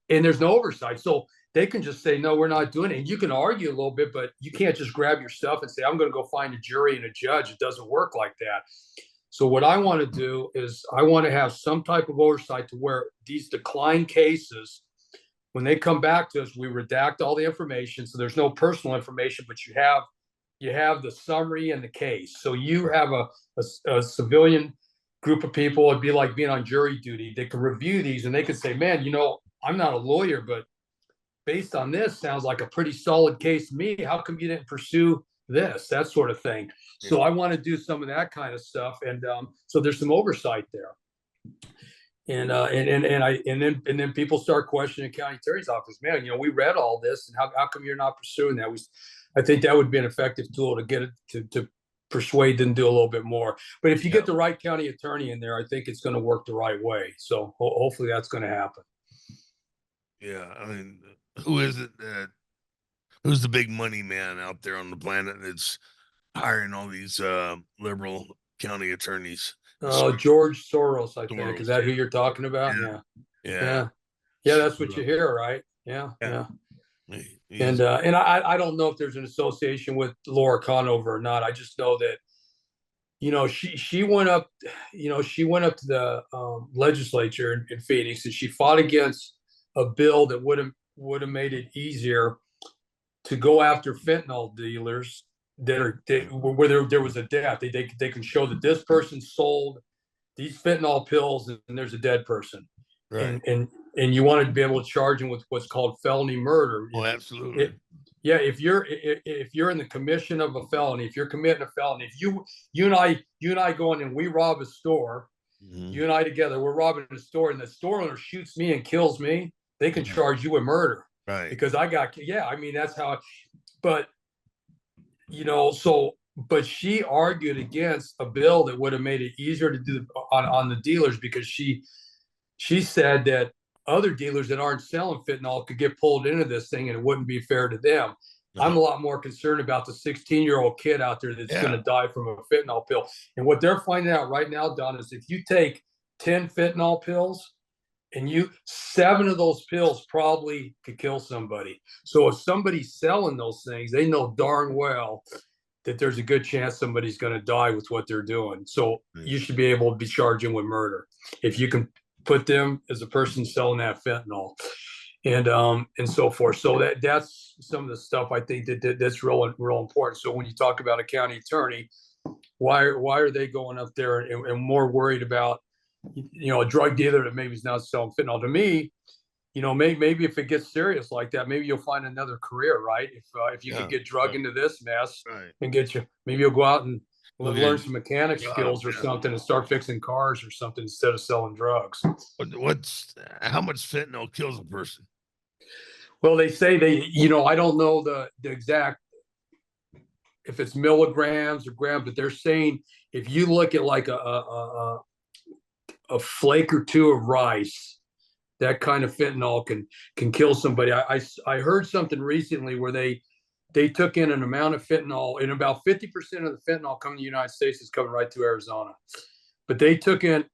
And there's no oversight. So they can just say, no, we're not doing it. And you can argue a little bit, but you can't just grab your stuff and say, I'm going to go find a jury and a judge. It doesn't work like that. So what I want to do is I want to have some type of oversight to where these declined cases, when they come back to us, we redact all the information. So there's no personal information, but you have the summary and the case. So you have a civilian group of people. It'd be like being on jury duty. They can review these and they can say, man, I'm not a lawyer, but based on this, sounds like a pretty solid case to me. How come you didn't pursue this? That sort of thing. So I want to do some of that kind of stuff. And so there's some oversight there. And then people start questioning county attorney's office. Man, we read all this, and how come you're not pursuing that? I think that would be an effective tool to get it to persuade them to do a little bit more. But if you get the right county attorney in there, I think it's going to work the right way. So hopefully that's going to happen. Yeah, I mean, who is it who's the big money man out there on the planet that's hiring all these liberal county attorneys? George Soros, I think. Is that who you're talking about? Yeah. That's what you hear, right? Yeah. And I don't know if there's an association with Laura Conover or not. I just know that she went up to the legislature in Phoenix, and she fought against a bill that would have made it easier to go after fentanyl dealers where there was a death. They can show that this person sold these fentanyl pills and there's a dead person. Right. And you wanted to be able to charge them with what's called felony murder. Oh, absolutely. If you're in the commission of a felony, if you're committing a felony, if you and I go in and we rob a store, you and I together, we're robbing a store, and the store owner shoots me and kills me, they can charge you with murder. Right. Because that's how. But so but she argued against a bill that would have made it easier to do on the dealers, because she said that other dealers that aren't selling fentanyl could get pulled into this thing and it wouldn't be fair to them. I'm a lot more concerned about the 16-year-old kid out there that's going to die from a fentanyl pill. And what they're finding out right now, Don, is if you take 10 fentanyl pills, and 7 of those pills probably could kill somebody. So if somebody's selling those things, they know darn well that there's a good chance somebody's going to die with what they're doing. So you should be able to be charging with murder if you can put them as a person selling that fentanyl, and so forth. So that's some of the stuff I think that's real important. So when you talk about a county attorney, why are they going up there and more worried about, a drug dealer that maybe is not selling fentanyl? To me, maybe if it gets serious like that, maybe you'll find another career, right? If you could get drug into this mess and maybe you'll go out and learn some mechanic skills or something and start fixing cars or something instead of selling drugs. How much fentanyl kills a person? Well, they say I don't know the exact, if it's milligrams or grams, but they're saying if you look at like a flake or two of rice, that kind of fentanyl can kill somebody. I heard something recently where they took in an amount of fentanyl, and about 50% of the fentanyl coming to the United States is coming right to Arizona. But they took in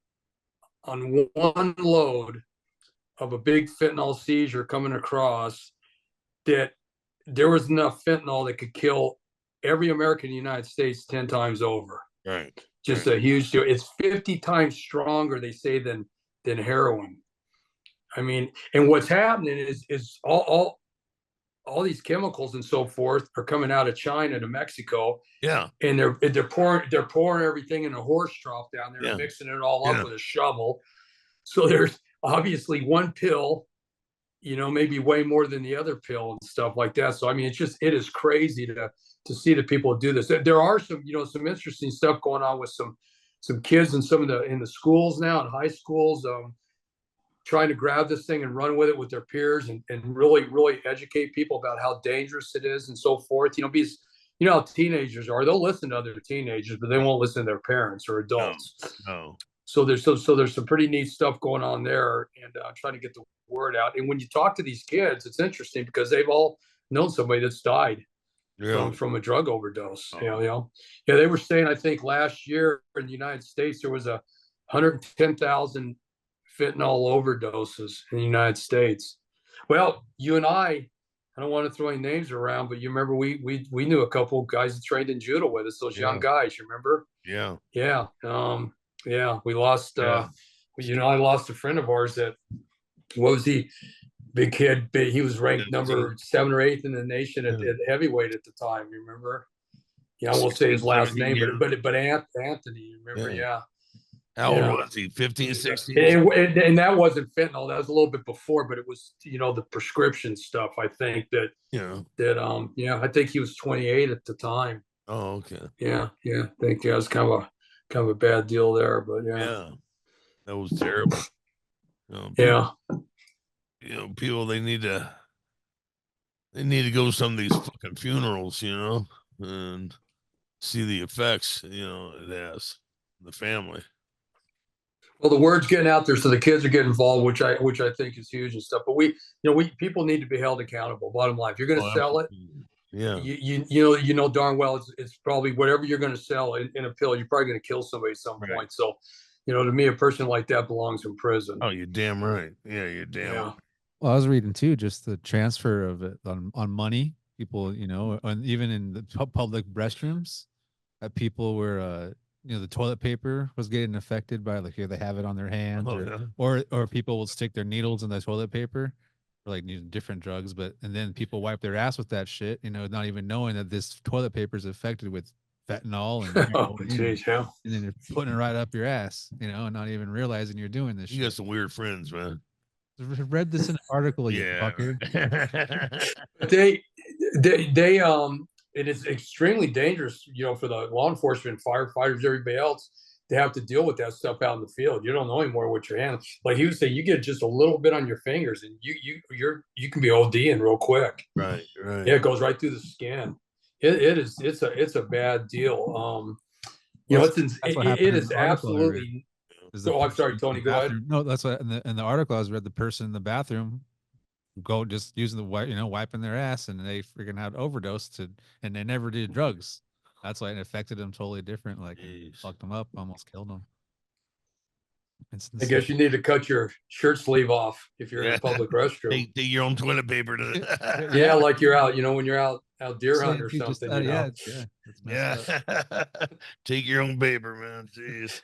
on one load of a big fentanyl seizure coming across that there was enough fentanyl that could kill every American in the United States 10 times over. Right. Just a huge deal. It's 50 times stronger, they say, than heroin. I mean, and what's happening is all these chemicals and so forth are coming out of China to Mexico. Yeah. And they're pouring everything in a horse trough down there and mixing it all up with a shovel. So there's obviously one pill, maybe way more than the other pill and stuff like that. So I mean, it is crazy to see the people do this. There are some interesting stuff going on with some kids in in the schools now, in high schools, trying to grab this thing and run with it with their peers and really, really educate people about how dangerous it is and so forth. Because how teenagers are. They'll listen to other teenagers, but they won't listen to their parents or adults. No. So there's some pretty neat stuff going on there, and trying to get the word out. And when you talk to these kids, it's interesting because they've all known somebody that's died from a drug overdose. They were saying, I think last year in the United States there was 110,000 fentanyl overdoses in the United States. Well, you and I don't want to throw any names around, but you remember we knew a couple of guys that trained in judo with us, those young guys, you remember? We lost I lost a friend of ours that, what was he? Big kid, he was ranked number 7 or 8 in the nation at heavyweight at the time, you remember? I won't say his last name, but Anthony, you remember? How old was he? 15, 16? And that wasn't fentanyl. That was a little bit before, but it was, the prescription stuff. I think I think he was 28 at the time. Oh, okay. I think it was kind of a bad deal there, but that was terrible. People, they need to go to some of these fucking funerals, and see the effects, it has on the family. Well, the word's getting out there, so the kids are getting involved, which I think is huge and stuff. But people need to be held accountable. Bottom line, if you're going to sell it, you know darn well it's probably whatever you're going to sell in a pill. You're probably going to kill somebody at some point. So, to me, a person like that belongs in prison. Oh, you're damn right. Yeah, you're damn right. Well, I was reading too, just the transfer of it on money. People, and even in the public restrooms, that people were. The toilet paper was getting affected by, like, here they have it on their hands, or people will stick their needles in the toilet paper for like different drugs, and then people wipe their ass with that shit, not even knowing that this toilet paper is affected with fentanyl and and then you're putting it right up your ass, and not even realizing you're doing this. You got some weird friends, man. I read this in an article, you fucker. It is extremely dangerous, for the law enforcement, firefighters, everybody else, to have to deal with that stuff out in the field. You don't know anymore what you're handling. Like he would say, you get just a little bit on your fingers, and you can be ODing real quick. Right. Yeah, it goes right through the skin. it's a bad deal. You know, That's what happened it in is the article I read. absolutely. Is the Oh, I'm person sorry, in Tony. the Go ahead. bathroom? No, that's what in the article I was read. The person in the bathroom go just using the wiping their ass, and they freaking had overdose and they never did drugs. That's why it affected them totally different. Like fucked them up, almost killed them. It's I insane. guess you need to cut your shirt sleeve off if you're in Yeah. a public restroom. Take your own toilet paper Yeah, like you're out, when you're out deer hunting or Saying, just something, yeah, it's messed yeah. up. Take your own paper, man. Jeez.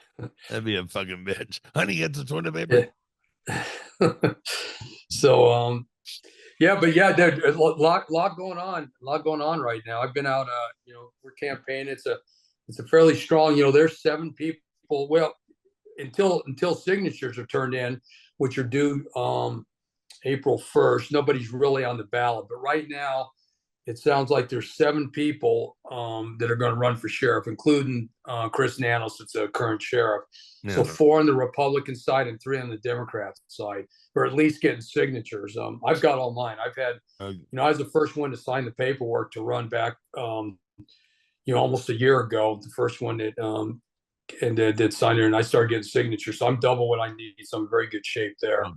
That'd be a fucking bitch. Honey, get the toilet paper. Yeah. So, yeah, but yeah, there's a lot going on, right now. I've been out, we're campaigning. It's a fairly strong, there's 7 people. Well, until signatures are turned in, which are due April 1st, nobody's really on the ballot. But right now, it sounds like there's 7 people that are going to run for sheriff, including Chris Nanos, that's a current sheriff. Yeah. So 4 on the Republican side and 3 on the Democrat side, or at least getting signatures. I've got all mine. I've had, I was the first one to sign the paperwork to run back, almost a year ago. The first one that and did sign there, and I started getting signatures. So I'm double what I need. So I'm in very good shape there. Oh,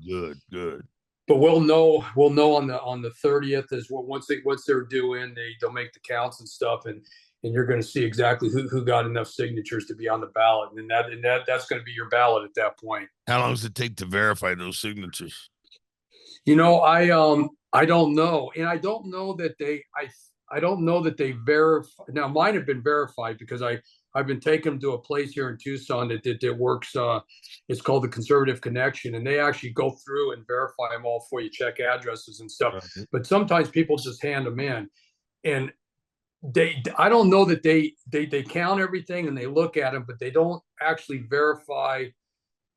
good. But we'll know on the 30th is once they're due in, they'll make the counts and stuff, and you're going to see exactly who got enough signatures to be on the ballot, and that's going to be your ballot at that point. How long does it take to verify those signatures? I don't know, and I don't know that they verify. Now mine have been verified because I've been taking them to a place here in Tucson that works. It's called the Conservative Connection, and they actually go through and verify them all for you, check addresses and stuff. Right. But sometimes people just hand them in, and I don't know that they count everything and they look at them, but they don't actually verify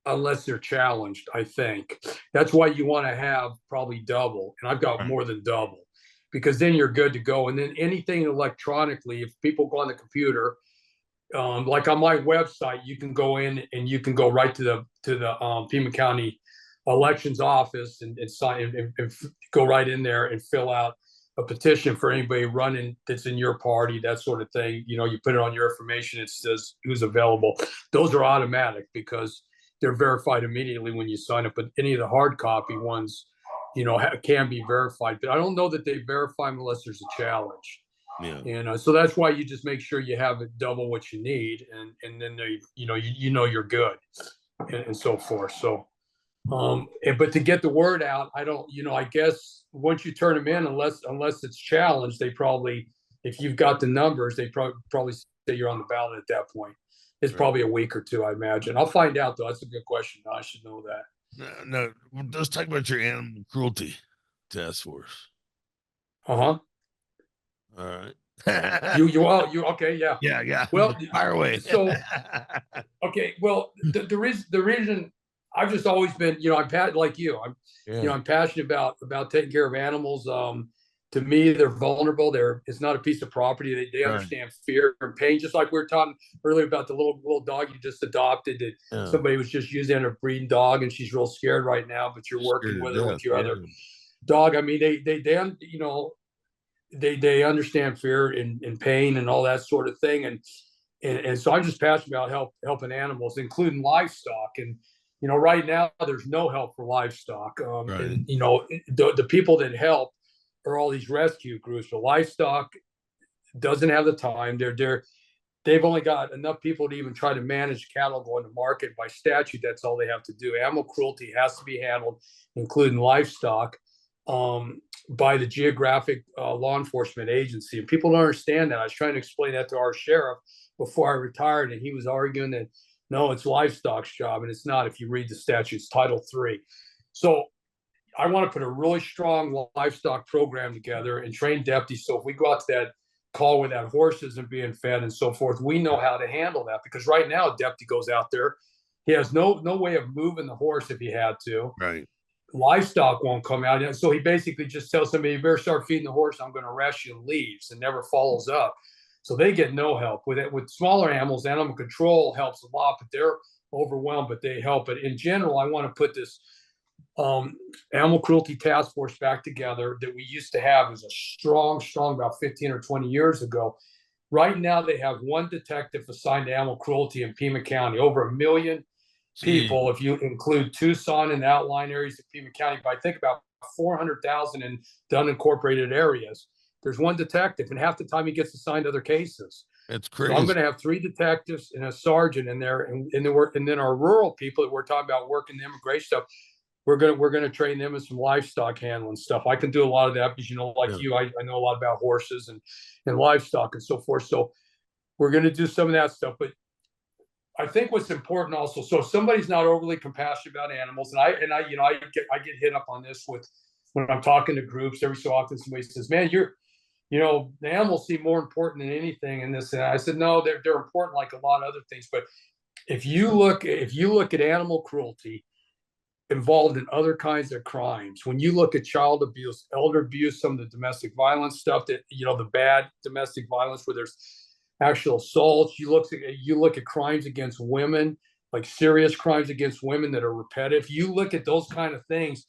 unless they're challenged. I think that's why you want to have probably double, and I've got more than double, because then you're good to go. And then anything electronically, if people go on the computer. Like on my website, you can go in and you can go right to the Pima County elections office and sign and go right in there and fill out a petition for anybody running that's in your party, that sort of thing. You put it on your information. It says who's available. Those are automatic because they're verified immediately when you sign up. But any of the hard copy ones, can be verified. But I don't know that they verify them unless there's a challenge. Yeah. And so that's why you just make sure you have it double what you need, and then you're good, and so forth. So, but to get the word out, I guess once you turn them in, unless it's challenged, they probably, if you've got the numbers, they probably say you're on the ballot at that point. It's probably a week or 2, I imagine. I'll find out though. That's a good question. I should know that. No, let's talk about your animal cruelty task force. Uh-huh. All right. you okay? Yeah. Well, fire away. So, okay. Well, the reason I've just always been, I'm like you. I'm passionate about taking care of animals. To me, they're vulnerable. It's not a piece of property. They understand fear and pain, just like we were talking earlier about the little dog you just adopted. That somebody was just using a breeding dog, and she's real scared right now. But you're working with her with your other dog. I mean, they understand fear and pain and all that sort of thing. And so I'm just passionate about helping animals, including livestock. And, right now there's no help for livestock. And, the people that help are all these rescue groups. The livestock doesn't have the time. They've only got enough people to even try to manage cattle going to market. By statute, that's all they have to do. Animal cruelty has to be handled, including livestock, by the geographic law enforcement agency. And people don't understand that. I was trying to explain that to our sheriff before I retired, and he was arguing that no, it's livestock's job, and it's not. If you read the statutes, Title III. So I want to put a really strong livestock program together and train deputies. So if we go out to that call where that horse isn't being fed and so forth, we know how to handle that. Because right now, a deputy goes out there, he has no way of moving the horse if he had to. Right. Livestock won't come out. And so he basically just tells somebody, you better start feeding the horse. I'm going to arrest you, and leaves and never follows up. So they get no help with it. With smaller animals, animal control helps a lot, but they're overwhelmed, but they help. But in general, I want to put this animal cruelty task force back together that we used to have. It was a strong about 15 or 20 years ago. Right now, they have one detective assigned to animal cruelty in Pima County, over 1 million people, if you include Tucson and outlying areas of Pima County, but I think about 400,000 in the unincorporated areas. There's one detective, and half the time he gets assigned other cases. It's crazy. So I'm going to have 3 detectives and a sergeant in there, and then our rural people that we're talking about working the immigration stuff. We're gonna train them in some livestock handling stuff. I can do a lot of that because, you know, like you, I know a lot about horses and livestock and so forth. So we're gonna do some of that stuff. But I think what's important also, so if somebody's not overly compassionate about animals, and I get hit up on this with when I'm talking to groups every so often. Somebody says, "Man, the animals seem more important than anything in this." And I said, "No, they're important like a lot of other things. But if you look at animal cruelty involved in other kinds of crimes, when you look at child abuse, elder abuse, some of the domestic violence stuff that, you know, the bad domestic violence where there's actual assaults, you look at crimes against women, like serious crimes against women that are repetitive. You look at those kind of things,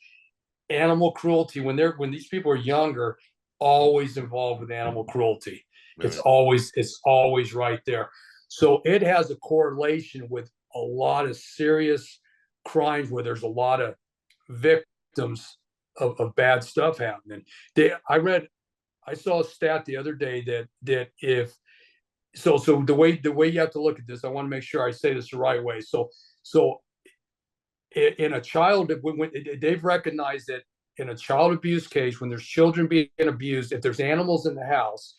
animal cruelty, when these people are younger, always involved with animal cruelty. It's always right there. So it has a correlation with a lot of serious crimes where there's a lot of victims of bad stuff happening. I saw a stat the other day that if so the way you have to look at this, I want to make sure I say this the right way. So in a child, when they've recognized that in a child abuse case, when there's children being abused, if there's animals in the house,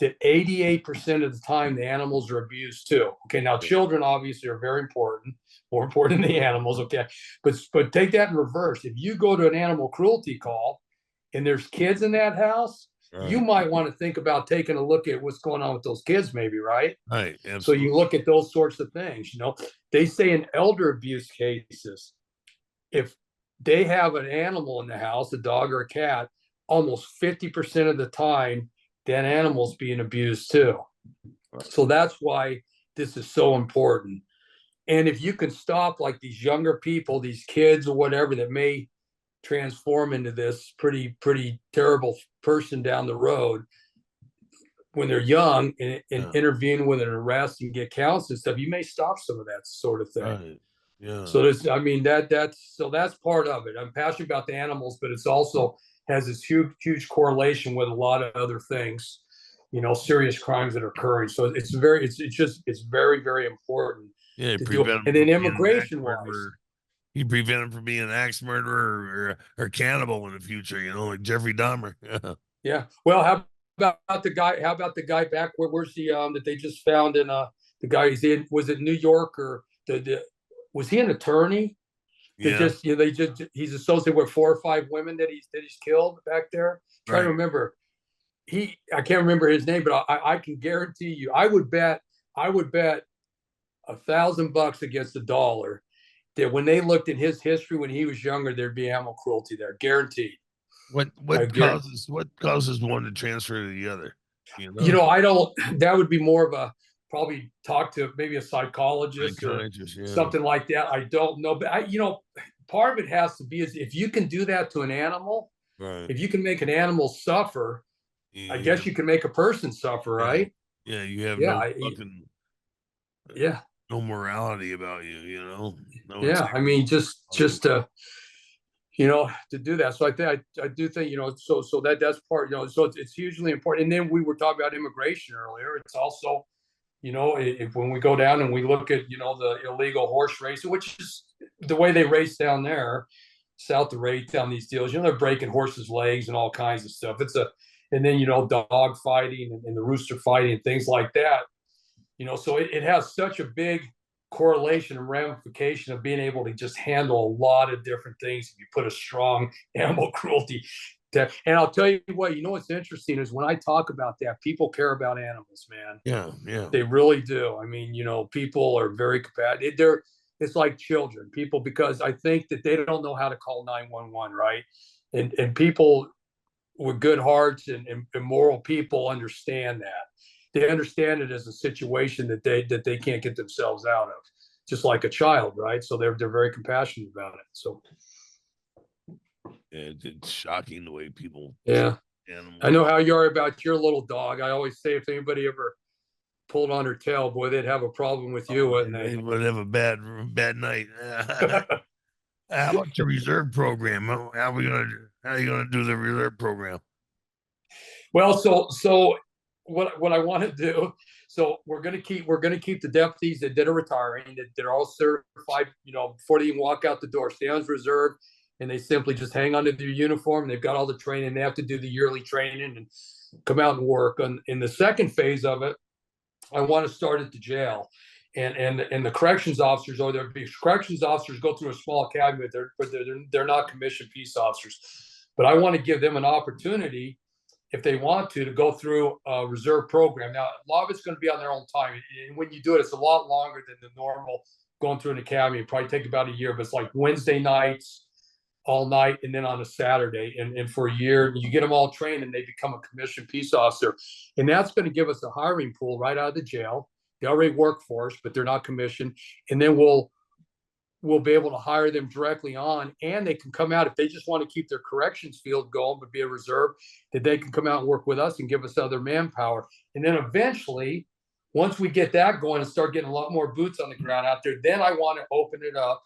that 88% of the time the animals are abused too. Okay, now children obviously are very important, more important than the animals. Okay, but take that in reverse. If you go to an animal cruelty call and there's kids in that house, you might want to think about taking a look at what's going on with those kids, maybe, right? Right. Absolutely. So you look at those sorts of things. You know, they say in elder abuse cases, if they have an animal in the house, a dog or a cat, almost 50% of the time, that animal's being abused too. So that's why this is so important. And if you can stop like these younger people, these kids or whatever that may transform into this pretty terrible person down the road when they're young and intervene with an arrest and get counseling and stuff, you may stop some of that sort of thing. Right. Yeah. So that's part of it. I'm passionate about the animals, but it's also has this huge correlation with a lot of other things, you know, serious crimes that are occurring. So it's very important. Yeah. To do it. And then immigration wise, you prevent him from being an axe murderer or cannibal in the future, you know, like Jeffrey Dahmer. Yeah. Well, how about the guy back where's the that they just found in the guy was it New York or was he an attorney? Yeah. He's associated with 4 or 5 women that he's killed back there. Trying to remember. I can't remember his name, but I can guarantee you, I would bet $1,000 against $1 that when they looked at his history when he was younger, there'd be animal cruelty there, guaranteed. What causes one to transfer to the other? You know, I don't. That would be more of a probably talk to maybe a psychologist or something like that. I don't know, but part of it has to be is if you can do that to an animal, if you can make an animal suffer, I guess you can make a person suffer, right? Yeah, you have no morality about you, you know. I mean, just to to do that. So I do think, so that's part, so it's hugely important. And then we were talking about immigration earlier. It's also, when we go down and we look at, the illegal horse racing, which is the way they race down there, south to race down these deals, they're breaking horses' legs and all kinds of stuff. And then, dog fighting and the rooster fighting and things like that, so it has such a big correlation and ramification of being able to just handle a lot of different things if you put a strong animal cruelty test. And I'll tell you what, what's interesting is when I talk about that, people care about animals, man. Yeah. They really do. I mean, people are very compassionate. It's like children, because I think that they don't know how to call 911, right? And people with good hearts and moral people understand that. They understand it as a situation that they can't get themselves out of, just like a child, right? So they're very compassionate about it. So It's shocking the way people. Yeah. Animals. I know how you are about your little dog. I always say if anybody ever pulled on her tail, boy, they'd have a problem with you, wouldn't They they? would have a bad night. How about the reserve program? How are you gonna do the reserve program? Well, so what I want to do, so we're gonna keep the deputies that are retiring, that are all certified, before they even walk out the door, stay on reserve, and they simply just hang on to their uniform. They've got all the training. They have to do the yearly training and come out and work. In the second phase of it, I want to start at the jail. And the corrections officers, or their corrections officers, go through a small academy, but they're not commissioned peace officers. But I want to give them an opportunity, if they want to go through a reserve program. Now, a lot of it's going to be on their own time. And when you do it, it's a lot longer than the normal going through an academy. It'd probably take about a year, but it's like Wednesday nights, all night, and then on a Saturday. And for a year, you get them all trained and they become a commissioned peace officer. And that's going to give us a hiring pool right out of the jail. They already work for us, but they're not commissioned. And then we'll be able to hire them directly on, and they can come out if they just want to keep their corrections field going, but be a reserve, that they can come out and work with us and give us other manpower. And then eventually, once we get that going and start getting a lot more boots on the ground out there, then I want to open it up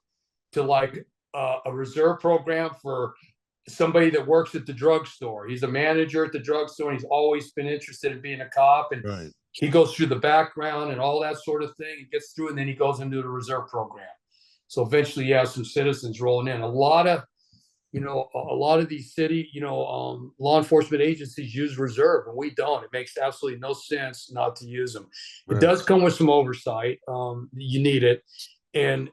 to like a reserve program for somebody that works at the drugstore. He's a manager at the drugstore, and he's always been interested in being a cop. And Right. he goes through the background and all that sort of thing. He gets through, and then he goes into the reserve program. So eventually you have some citizens rolling in. A lot of these city, law enforcement agencies use reserve, and we don't. It makes absolutely no sense not to use them. Right. It does come with some oversight. You need it. And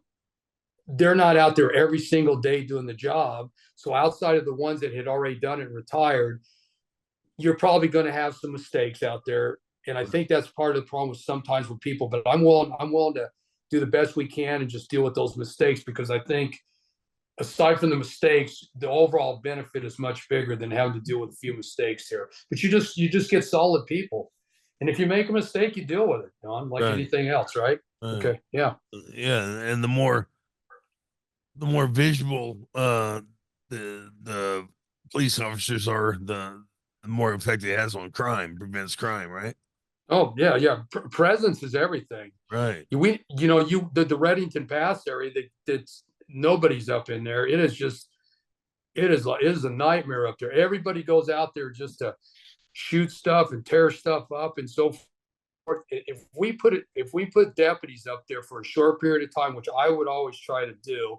they're not out there every single day doing the job. So outside of the ones that had already done it and retired, you're probably going to have some mistakes out there. And I think that's part of the problem sometimes with people, but I'm willing to do the best we can and just deal with those mistakes, because I think aside from the mistakes, the overall benefit is much bigger than having to deal with a few mistakes here. But you just get solid people. And if you make a mistake, you deal with it, Don, like anything else, right? Okay. Yeah. Yeah. And the more visual the police officers are, the more effect it has on crime, prevents crime, right? Oh yeah. Presence is everything. Right. The Reddington Pass area, that's nobody's up in there. It is a nightmare up there. Everybody goes out there just to shoot stuff and tear stuff up and so forth. If we put deputies up there for a short period of time, which I would always try to do,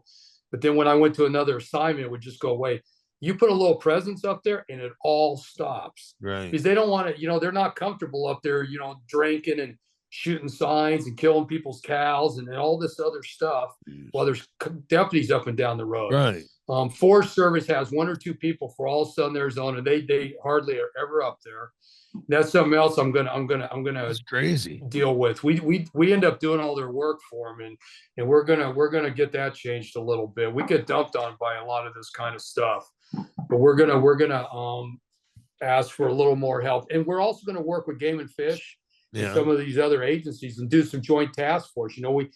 but then when I went to another assignment, it would just go away. You put a little presence up there and it all stops. Right. Because they don't want to, they're not comfortable up there, drinking and shooting signs and killing people's cows and all this other stuff while there's deputies up and down the road. Right. Forest Service has one or two people for all of Southern Arizona. They hardly are ever up there. That's something else I'm gonna That's crazy. deal with. We end up doing all their work for them, and we're gonna get that changed a little bit. We get dumped on by a lot of this kind of stuff, but we're gonna ask for a little more help, and we're also gonna work with Game and Fish and some of these other agencies and do some joint task force. We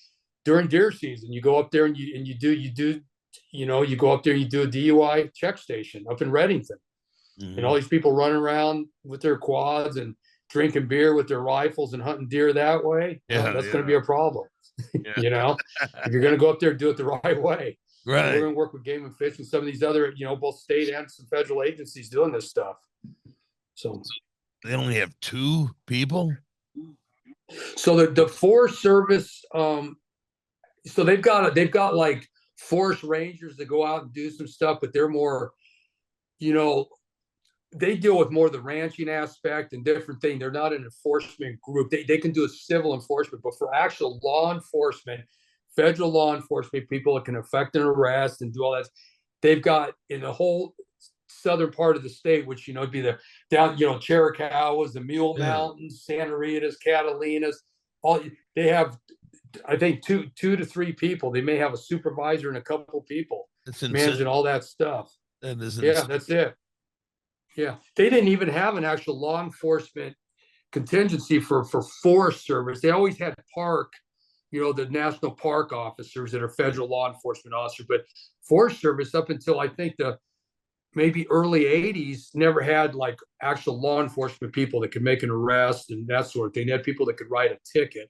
during deer season, you go up there and you go up there and you do a DUI check station up in Reddington. Mm-hmm. And all these people running around with their quads and drinking beer with their rifles and hunting deer that way. That's going to be a problem. Yeah. If you're going to go up there and do it the right way. Right. So we're going to work with Game and Fish and some of these other, both state and some federal agencies doing this stuff. So they only have 2 people. So the Forest Service, so they've got like forest rangers that go out and do some stuff, but they're more, they deal with more the ranching aspect and different thing. They're not an enforcement group. They can do a civil enforcement, but for actual law enforcement, federal law enforcement, people that can effect an arrest and do all that, they've got in the whole southern part of the state, which, would be the down, Chiricahuas, the Mule Mountains, Santa Rita's, Catalinas, they have, I think, two to three people. They may have a supervisor and a couple people managing all that stuff. Yeah, that's it. Yeah, they didn't even have an actual law enforcement contingency for Forest Service. They always had park, the national park officers that are federal law enforcement officers. But Forest Service, up until I think the maybe early 80s never had like actual law enforcement people that could make an arrest and that sort of thing. They had people that could write a ticket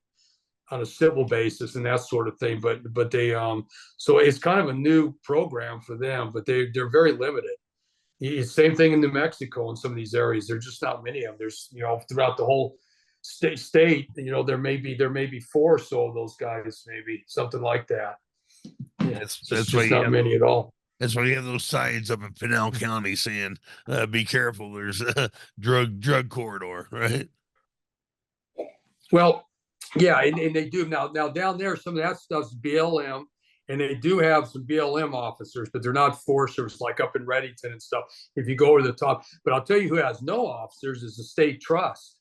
on a civil basis and that sort of thing. But they so it's kind of a new program for them, but they're very limited. Same thing in New Mexico and some of these areas. There's just not many of them. There's, you know, throughout the whole state, you know, there may be 4 or so of those guys, maybe something like that. Yeah, That's just not many at all. That's why you have those signs up in Pinal County saying, "Be careful, there's a drug corridor," right? Well, yeah, and they do now down there. Some of that stuff's BLM, and they do have some BLM officers, but they're not Forest Service like up in Reddington and stuff. If you go over the top, but I'll tell you who has no officers is the state trust.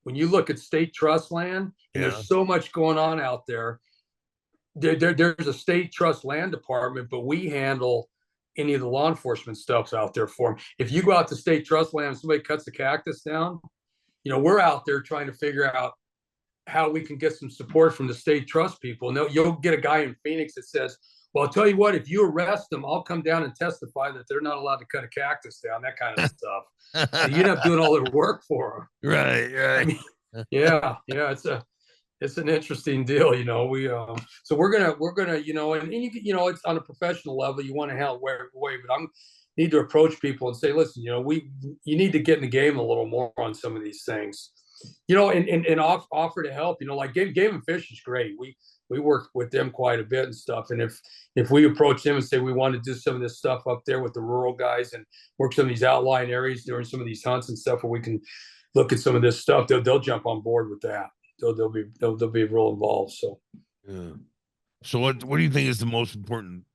When you look at state trust land, and there's so much going on out there. There's a state trust land department, but we handle any of the law enforcement stuff's out there for them. If you go out to state trust land and somebody cuts a cactus down, you know, we're out there trying to figure out how we can get some support from the state trust people. And you'll get a guy in Phoenix that says, well, I'll tell you what, if you arrest them, I'll come down and testify that they're not allowed to cut a cactus down, that kind of stuff. So you end up doing all their work for them. Right. I mean, yeah, it's an interesting deal, you know. So we're gonna, you know, and you know, it's on a professional level. You want to help way, but I need to approach people and say, listen, you know, you need to get in the game a little more on some of these things, you know, and offer to help. You know, like Game and Fish is great. We work with them quite a bit and stuff. And if we approach them and say we want to do some of this stuff up there with the rural guys and work some of these outlying areas during some of these hunts and stuff where we can look at some of this stuff, they'll jump on board with that. They'll be real involved. So, yeah. So what do you think is the most important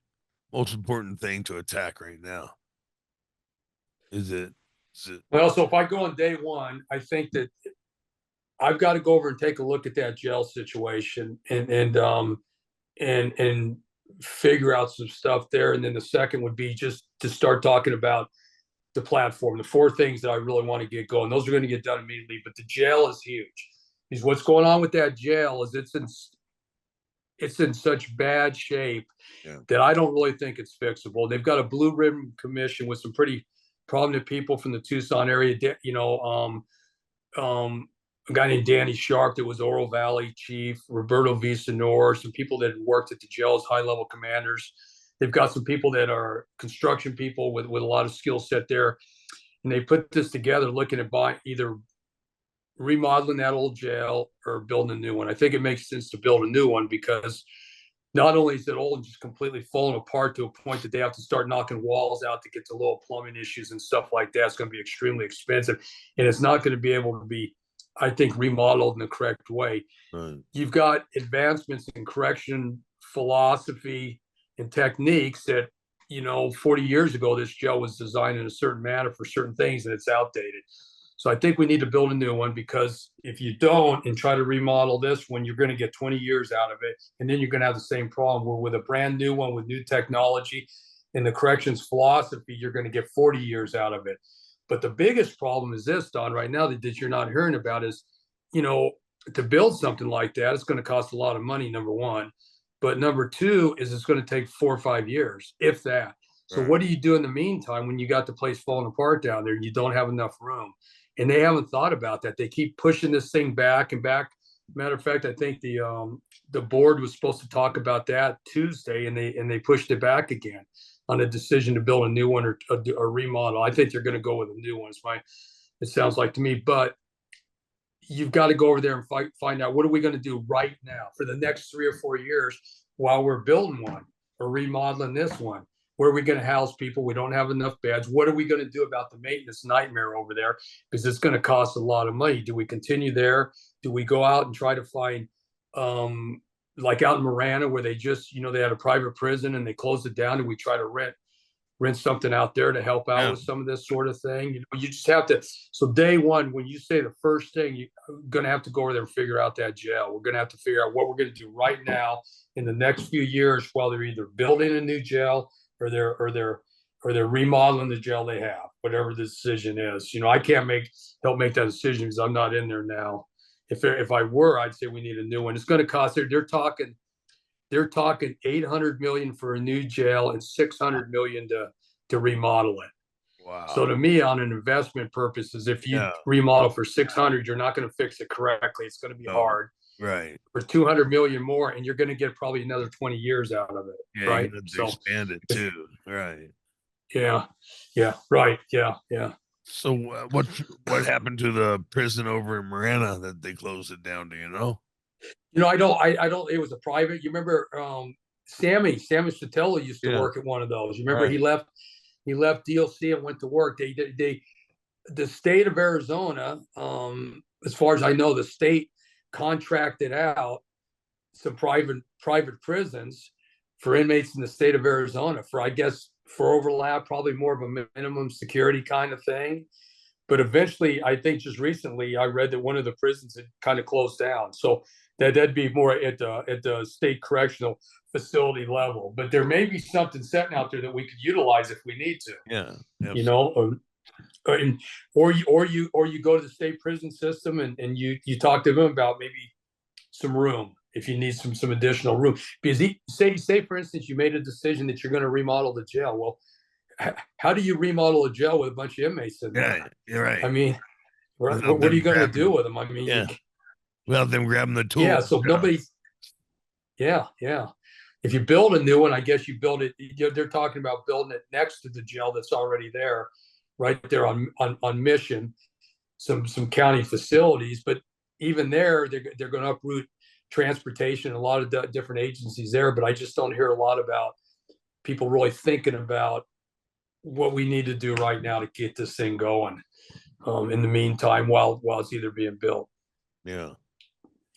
thing to attack right now? Is it well, so if I go on day one, I think that I've got to go over and take a look at that jail situation and figure out some stuff there. And then the second would be just to start talking about the platform, the 4 things that I really want to get going. Those are going to get done immediately, but the jail is huge. Is what's going on with that jail is it's in such bad shape that I don't really think it's fixable. They've got a blue ribbon commission with some pretty prominent people from the Tucson area. You know, a guy named Danny Sharp that was Oro Valley chief, Roberto Villasenor, some people that worked at the jail as high-level commanders. They've got some people that are construction people with a lot of skill set there. And they put this together looking at either remodeling that old jail or building a new one. I think it makes sense to build a new one because not only is it old and just completely falling apart to a point that they have to start knocking walls out to get to little plumbing issues and stuff like that. It's going to be extremely expensive, and it's not going to be able to be, I think, remodeled in the correct way. Right. You've got advancements in correction philosophy and techniques that, you know, 40 years ago, this jail was designed in a certain manner for certain things, and it's outdated. So I think we need to build a new one, because if you don't and try to remodel this one, you're going to get 20 years out of it. And then you're going to have the same problem where with a brand new one with new technology and the corrections philosophy, you're going to get 40 years out of it. But the biggest problem is this, Don, right now that you're not hearing about is, you know, to build something like that, it's going to cost a lot of money, number one. But number two is it's going to take 4 or 5 years, if that. So what do you do in the meantime when you got the place falling apart down there and you don't have enough room? And they haven't thought about that. They keep pushing this thing back and back. Matter of fact, I think the board was supposed to talk about that Tuesday, and they pushed it back again on a decision to build a new one or a remodel. I think they're going to go with a new one. It sounds like to me. But you've got to go over there and find out, what are we going to do right now for the next 3 or 4 years while we're building one or remodeling this one? Where are we going to house people? We don't have enough beds. What are we going to do about the maintenance nightmare over there? Because it's going to cost a lot of money. Do we continue there? Do we go out and try to find, like out in Marana, where they just, you know, they had a private prison and they closed it down, and we try to rent something out there to help out with some of this sort of thing? You know, you just have to. So day one, when you say the first thing, you're going to have to go over there and figure out that jail. We're going to have to figure out what we're going to do right now in the next few years while they're either building a new jail or they're remodeling the jail they have, whatever the decision is. You know, I can't help make that decision because I'm not in there now. If I were, I'd say we need a new one. It's going to cost. They're talking $800 million for a new jail and $600 million to remodel it. So Wow. to me, on an investment purposes, if you Yeah. remodel for 600, you're not going to fix it correctly. It's going to be Oh, hard. right. For 200 million more, and you're going to get probably another 20 years out of it. Yeah, Right. you're gonna have to So expand it too. Right. yeah, yeah, right. Yeah, yeah. So what happened to the prison over in Marana that they closed it down? Do you know? I don't, it was a private, you remember, Sammy Sotelo used to Yeah. work at one of those. You remember Right. he left DLC and went to work. The state of Arizona, as far as I know, the state contracted out some private prisons for inmates in the state of Arizona for, I guess, for overlap, probably more of a minimum security kind of thing. But eventually, I think just recently, I read that one of the prisons had kind of closed down. So that'd be more at the state correctional facility level. But there may be something sitting out there that we could utilize if we need to. Yeah. You know, or you go to the state prison system and you talk to them about maybe some room if you need some additional room. Because say for instance you made a decision that you're going to remodel the jail. Well, how do you remodel a jail with a bunch of inmates in there? Yeah, you're right. I mean, what Without are them you going to do grabbing, with them? I mean, yeah, without them grabbing the yeah. tools. So nobody, yeah, yeah. If you build a new one, I guess you build it. They're talking about building it next to the jail that's already there, right there on Mission, some county facilities. But even there, they're going to uproot transportation, a lot of different agencies there. But I just don't hear a lot about people really thinking about what we need to do right now to get this thing going. In the meantime, while it's either being built, Yeah.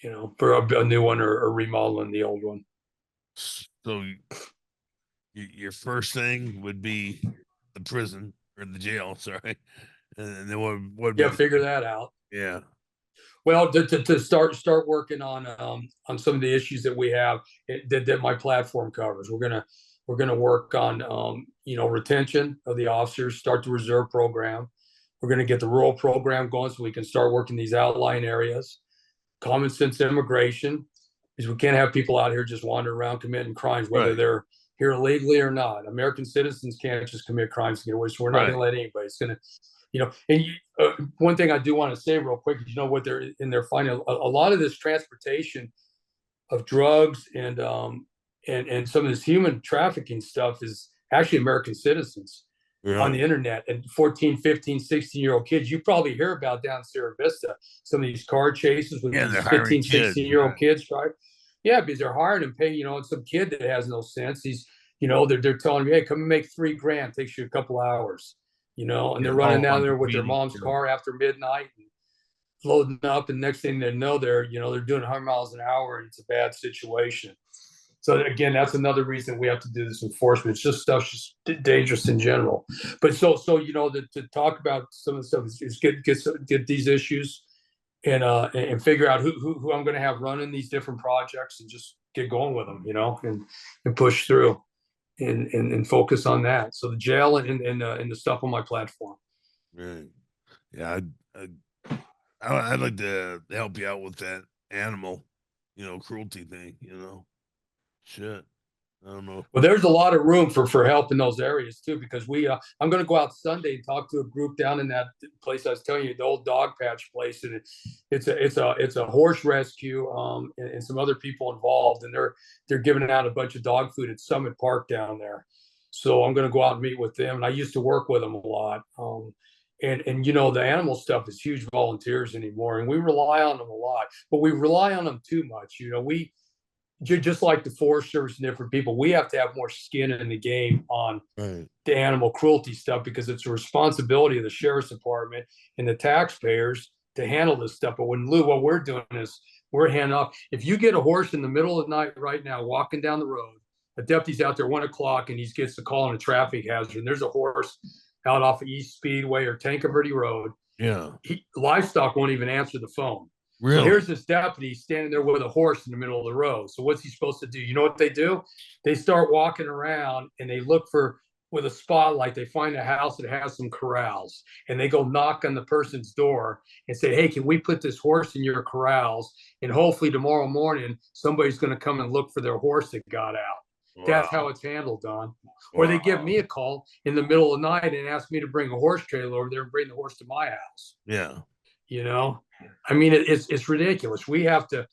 you know, for a new one or remodeling the old one. So your first thing would be the prison or the jail, sorry, and then what? Yeah, figure that out. Yeah. Well, to start working on some of the issues that we have that my platform covers. We're gonna work on retention of the officers, start the reserve program. We're gonna get the rural program going so we can start working these outlying areas. Common sense immigration, because we can't have people out here just wandering around committing crimes, whether Right. they're here illegally or not. American citizens can't just commit crimes and get away. So we're not Right. going to let anybody. It's going to, and one thing I do want to say real quick is, what they're finding a lot of this transportation of drugs and some of this human trafficking stuff is actually American citizens on the internet, and 14, 15, 16-year-old kids. You probably hear about down in Sierra Vista, some of these car chases with these 15, 16-year-old kids, right? Yeah, because they're hiring and paying, some kid that has no sense. He's, they're telling me, hey, come and make $3,000, takes you a couple hours, and they're running down there with their mom's car after midnight and loading up, and next thing they know, they're doing 100 miles an hour, and it's a bad situation. So again, that's another reason we have to do this enforcement. It's just stuff's just dangerous in general. But so to talk about some of the stuff is get these issues and figure out who I'm going to have running these different projects and just get going with them, and push through and focus on that. So the jail and the stuff on my platform. Right. Yeah, I'd like to help you out with that animal, cruelty thing. Shit. I don't know. Well, there's a lot of room for help in those areas too, because I'm going to go out Sunday and talk to a group down in that place I was telling you, the old dog patch place, and it's a horse rescue, and some other people involved, and they're giving out a bunch of dog food at Summit Park down there. So I'm going to go out and meet with them, and I used to work with them a lot. And the animal stuff is huge volunteers anymore, and we rely on them a lot, but we rely on them too much. We just like the Forest Service and different people, we have to have more skin in the game on the animal cruelty stuff, because it's a responsibility of the sheriff's department and the taxpayers to handle this stuff. But what we're doing is we're handing off. If you get a horse in the middle of the night right now, walking down the road, a deputy's out there 1 o'clock and he gets a call on a traffic hazard, and there's a horse out off of East Speedway or Tanque Verde Road. Yeah. Livestock won't even answer the phone. Really? So here's this deputy standing there with a horse in the middle of the road. So what's he supposed to do? You know what they do? They start walking around and they look with a spotlight, they find a house that has some corrals, and they go knock on the person's door and say, hey, can we put this horse in your corrals? And hopefully tomorrow morning, somebody's going to come and look for their horse that got out. That's Wow. how it's handled, Don. Or they give me a call in the middle of the night and ask me to bring a horse trailer over there and bring the horse to my house. Yeah. You know, I mean, it's ridiculous. We have to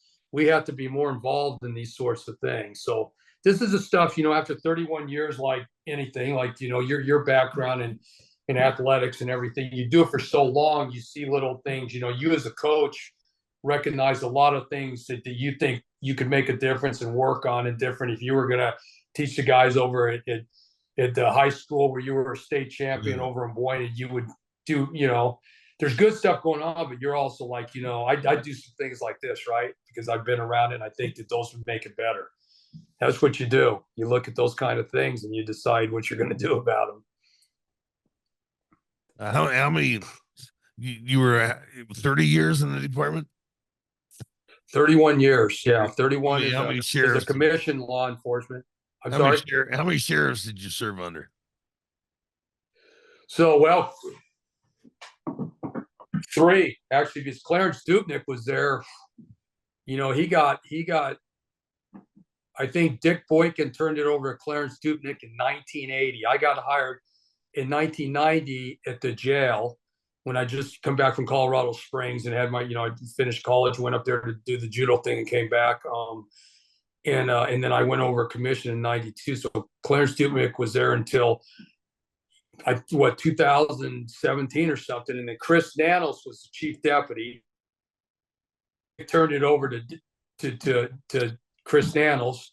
be more involved in these sorts of things. So this is the stuff, after 31 years, like anything, like, your background in athletics and everything, you do it for so long, you see little things, you as a coach recognize a lot of things that you think you could make a difference and work on it different. If you were going to teach the guys over at the high school where you were a state champion over in Boynton, you would do, there's good stuff going on, but you're also like, I do some things like this, right? Because I've been around it and I think that those would make it better. That's what you do. You look at those kind of things and you decide what you're going to do about them. How many, you were 30 years in the department? 31 years. Yeah. 31 how many is sheriffs a commissioned law enforcement. I'm how sorry. how many sheriffs did you serve under? So, well, 3 actually, because Clarence Dupnick was there. He got, I think Dick Boykin turned it over to Clarence Dupnick in 1980. I got hired in 1990 at the jail when I just come back from Colorado Springs and had my, I finished college, went up there to do the judo thing and came back. And then I went over a commission in 92. So Clarence Dupnick was there until 2017 or something. And then Chris Nanos was the chief deputy. He turned it over to Chris Nanos,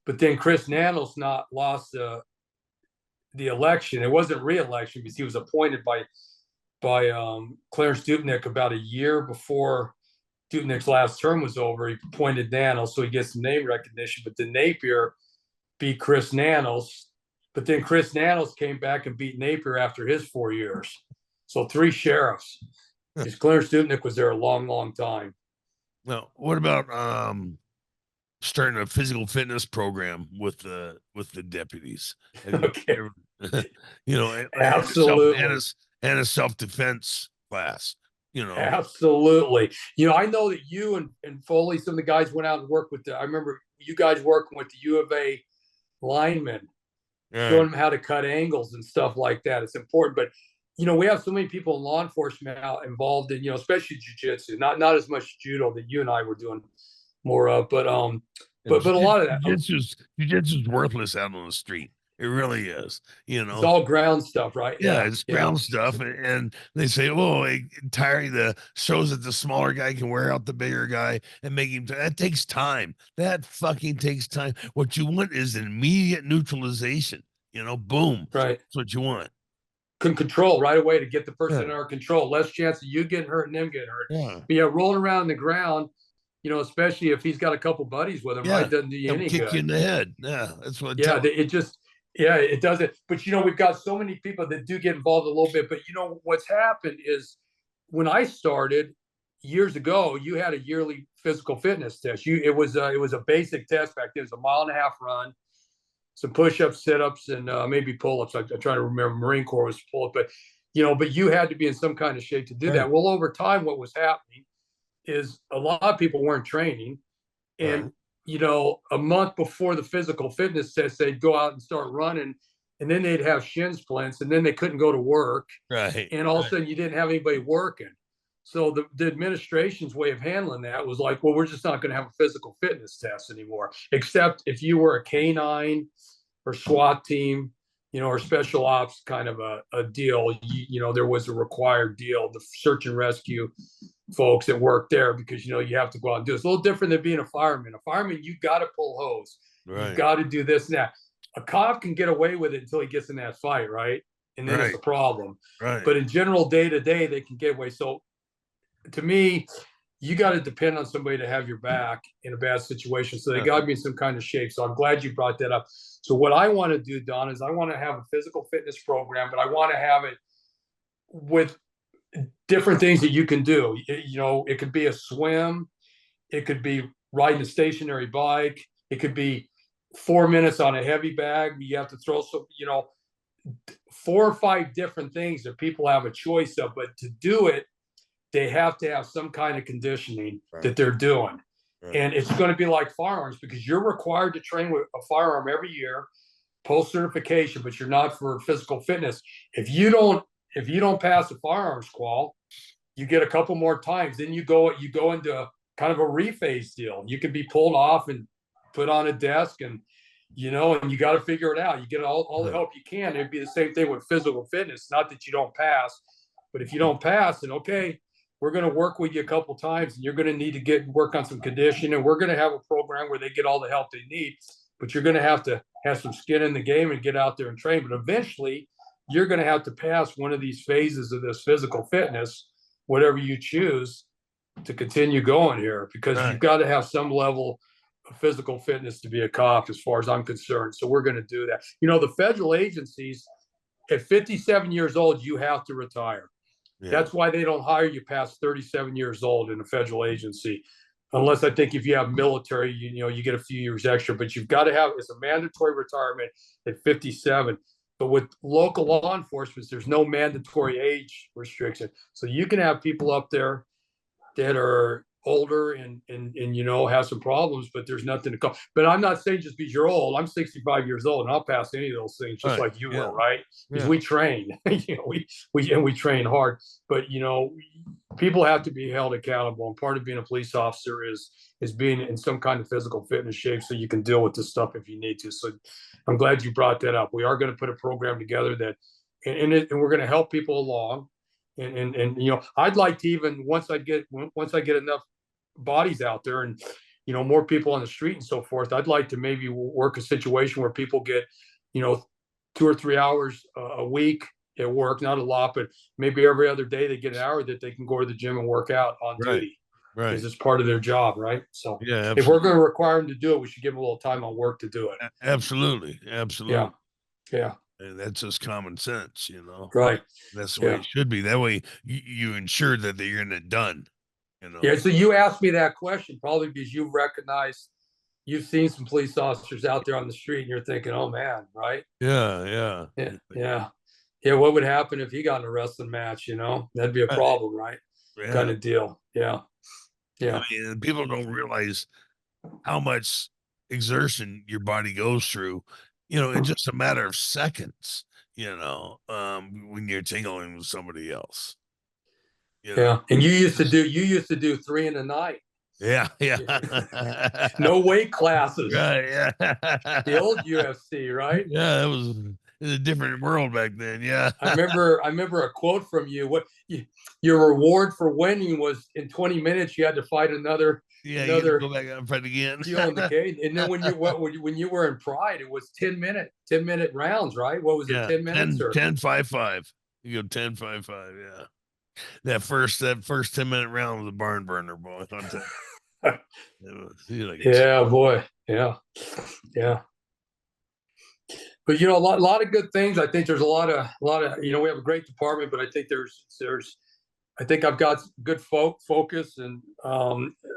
but then Chris Nanos lost the election. It wasn't re-election because he was appointed by Clarence Dupnick about a year before Dupnick's last term was over. He appointed Nanos, so he gets some name recognition. But then Napier beat Chris Nanos, but then Chris Nanos came back and beat Napier after his 4 years. So 3 sheriffs. Because Clarence Dupnick was there a long, long time. Now, what about starting a physical fitness program with the deputies? Okay. Absolutely, Absolutely. and a self-defense class. Absolutely. I know that you and Foley, some of the guys went out and worked with I remember you guys working with the U of A linemen, showing them how to cut angles and stuff like that. It's important, but we have so many people in law enforcement out involved in, especially jiu-jitsu, not as much judo that you and I were doing more of, but a lot of that. Jiu-jitsu's worthless out on the street. It really is. It's all ground stuff, right? Yeah, it's ground stuff. And they say, entirely the shows that the smaller guy can wear out the bigger guy and make him. That takes time. That fucking takes time. What you want is an immediate neutralization. Boom. Right. That's what you want. Can control right away to get the person under control. Less chance of you getting hurt and them getting hurt. Yeah. But rolling around on the ground, especially if he's got a couple buddies with him, right? Doesn't do you any kick good. You in the head. Yeah, that's what. Yeah, it doesn't. But we've got so many people that do get involved a little bit. But what's happened is when I started years ago, you had a yearly physical fitness test. It was a basic test back then. It was a 1.5 mile run, some push-ups, sit-ups, and maybe pull-ups. I'm trying to remember. Marine Corps was pull-up, but you had to be in some kind of shape to do that. Well, over time, what was happening is a lot of people weren't training, and a month before the physical fitness test, they'd go out and start running, and then they'd have shin splints, and then they couldn't go to work. Right. And all of a sudden, you didn't have anybody working. So the administration's way of handling that was like, well, we're just not going to have a physical fitness test anymore, except if you were a K-9 or SWAT team, or special ops kind of a deal. There was a required deal. The search and rescue folks that work there, because you have to go out and do it. It's a little different than being a fireman. A fireman, you got to pull hose. Right. You've got to do this and that. A cop can get away with it until he gets in that fight, right? And then it's a problem. Right. But in general, day to day, they can get away. So to me, you got to depend on somebody to have your back in a bad situation. So they got to be in some kind of shape. So I'm glad you brought that up. So what I want to do, Don, is I want to have a physical fitness program, but I want to have it with different things that you can do. It could be a swim. It could be riding a stationary bike. It could be 4 minutes on a heavy bag. You have to throw some, 4 or 5 different things that people have a choice of. But to do it, they have to have some kind of conditioning that they're doing. And it's going to be like firearms because you're required to train with a firearm every year, post certification, but you're not for physical fitness. If you don't pass the firearms qual, you get a couple more times. Then you go into kind of a rephase deal. You can be pulled off and put on a desk, and and you got to figure it out. You get all the help you can. It'd be the same thing with physical fitness. Not that you don't pass, but if you don't pass, then okay, we're going to work with you a couple times, and you're going to need to work on some conditioning, and we're going to have a program where they get all the help they need. But you're going to have some skin in the game and get out there and train. But eventually, you're going to have to pass one of these phases of this physical fitness, whatever you choose, to continue going here, because you've got to have some level of physical fitness to be a cop, as far as I'm concerned. So we're going to do that. The federal agencies, at 57 years old, you have to retire. Yeah. That's why they don't hire you past 37 years old in a federal agency, unless I think if you have military, you get a few years extra. But you've got to have, it's a mandatory retirement at 57. But with local law enforcement, there's no mandatory age restriction. So you can have people up there that are older and have some problems, but there's nothing to call. But I'm not saying just because you're old. I'm 65 years old, and I'll pass any of those things just like you will, right? Because we train, we train hard. But people have to be held accountable, and part of being a police officer is being in some kind of physical fitness shape so you can deal with this stuff if you need to. So I'm glad you brought that up. We are going to put a program together that, and we're going to help people along. And I'd like to, even once I get enough bodies out there and more people on the street and so forth, I'd like to maybe work a situation where people get 2 or 3 hours a week at work, not a lot, but maybe every other day they get an hour that they can go to the gym and work out on duty, right? Because it's part of their job, right? So if we're going to require them to do it, we should give them a little time on work to do it. Absolutely. Yeah. And that's just common sense, Right. That's the way it should be. That way you ensure that they're getting it done. Yeah, so you asked me that question probably because you've seen some police officers out there on the street, and you're thinking, oh man, right? Yeah. What would happen if he got in a wrestling match? That'd be a problem, right? Kind of deal. Yeah. I mean, people don't realize how much exertion your body goes through, in just a matter of seconds, when you're tingling with somebody else. Yeah. And you used to do 3 in a night. Yeah. No weight classes. Right. Yeah. The old UFC, right? Yeah, it was a different world back then. Yeah. I remember a quote from you. What your reward for winning was in 20 minutes you had to fight another. Yeah, you go back and fight again. On the cage. And then when you were in Pride, it was 10-minute rounds, right? What was it? 10 minutes 10-5-5. You go 10-5-5. Yeah. That first 10-minute round was a barn burner, boy. Boy. Yeah. But a lot of good things. I think there's a lot of we have a great department, but I think I think I've got good focus, and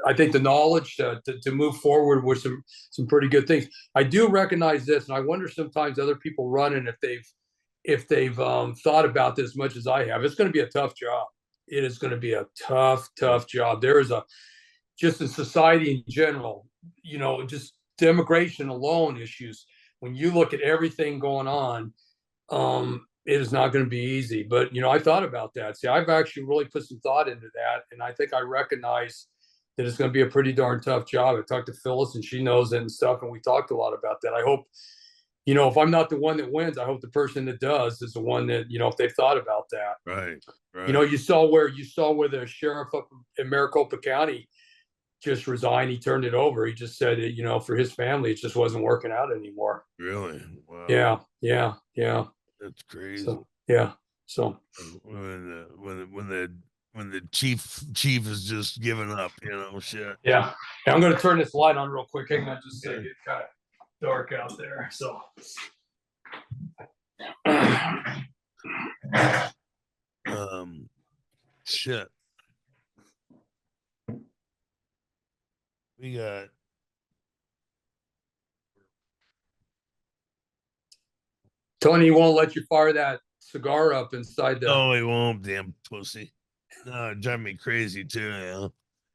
I think the knowledge to move forward with some pretty good things. I do recognize this, and I wonder sometimes other people running if they've thought about this as much as I have. It's going to be a tough job. It is going to be a tough job. There is just in society in general, just immigration alone issues. When you look at everything going on, it is not going to be easy. But, I thought about that. See, I've actually really put some thought into that. And I think I recognize that it's going to be a pretty darn tough job. I talked to Phillips, and she knows it and stuff. And we talked a lot about that. I hope, if I'm not the one that wins, I hope the person that does is the one that, if they've thought about that. Right. You saw where the sheriff up in Maricopa County just resigned. He turned it over. He just said that, for his family, it just wasn't working out anymore. Really? Wow. Yeah. That's crazy. So when the chief is just giving up, shit. Yeah. I'm going to turn this light on real quick. Hang on, just a second. It's kind of dark out there. So. Shit. We got. Tony won't let you fire that cigar up inside the. No, he won't. Damn pussy. No, it drive me crazy too.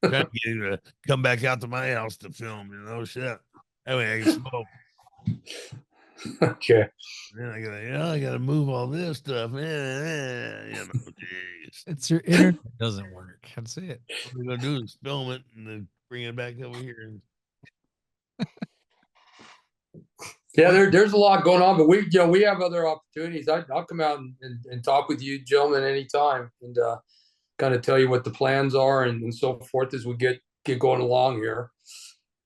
Trying to get him to come back out to my house to film. Shit. Anyway, I can smoke. Okay. Then I gotta move all this stuff. Geez. It's your internet doesn't work. That's it. What we're gonna do is film it and then bring it back over here. And Yeah, there's a lot going on, but we have other opportunities. I'll come out and talk with you gentlemen anytime, and kind of tell you what the plans are and so forth as we get going along here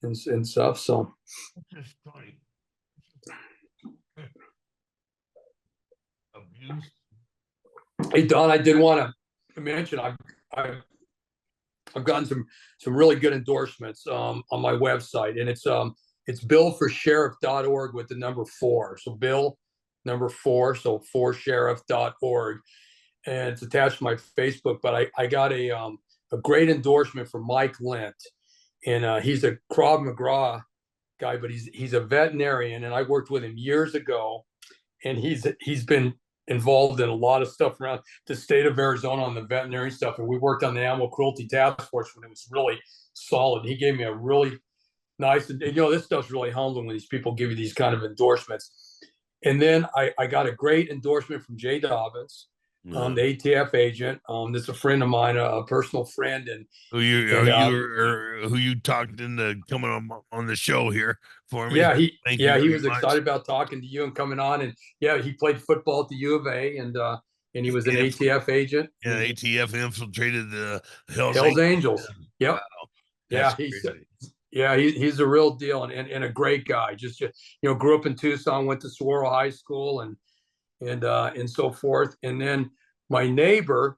and stuff. So that's just funny. Abuse. hey Don, I did want to mention I've gotten some really good endorsements on my website, and it's billforsheriff.org with the number 4. So bill number 4, so forsheriff.org, and it's attached to my Facebook. But I got a great endorsement from Mike Lent, and he's a Krav Maga guy, but he's a veterinarian, and I worked with him years ago, and he's been involved in a lot of stuff around the state of Arizona on the veterinary stuff, and we worked on the animal cruelty task force when it was really solid. He gave me a really nice, and this stuff's really humbling when these people give you these kind of endorsements. And then I got a great endorsement from Jay Dobbins, the ATF agent. This is a friend of mine, a personal friend, and who you talked into coming on the show here for me. Yeah, he was much. excited about talking to you and coming on, and he played football at the U of A, and he was an ATF agent. Yeah, ATF infiltrated the Hells Angels. Yep. Wow. Yeah, he's a real deal and a great guy. Just grew up in Tucson, went to Saguaro High School, and so forth. And then my neighbor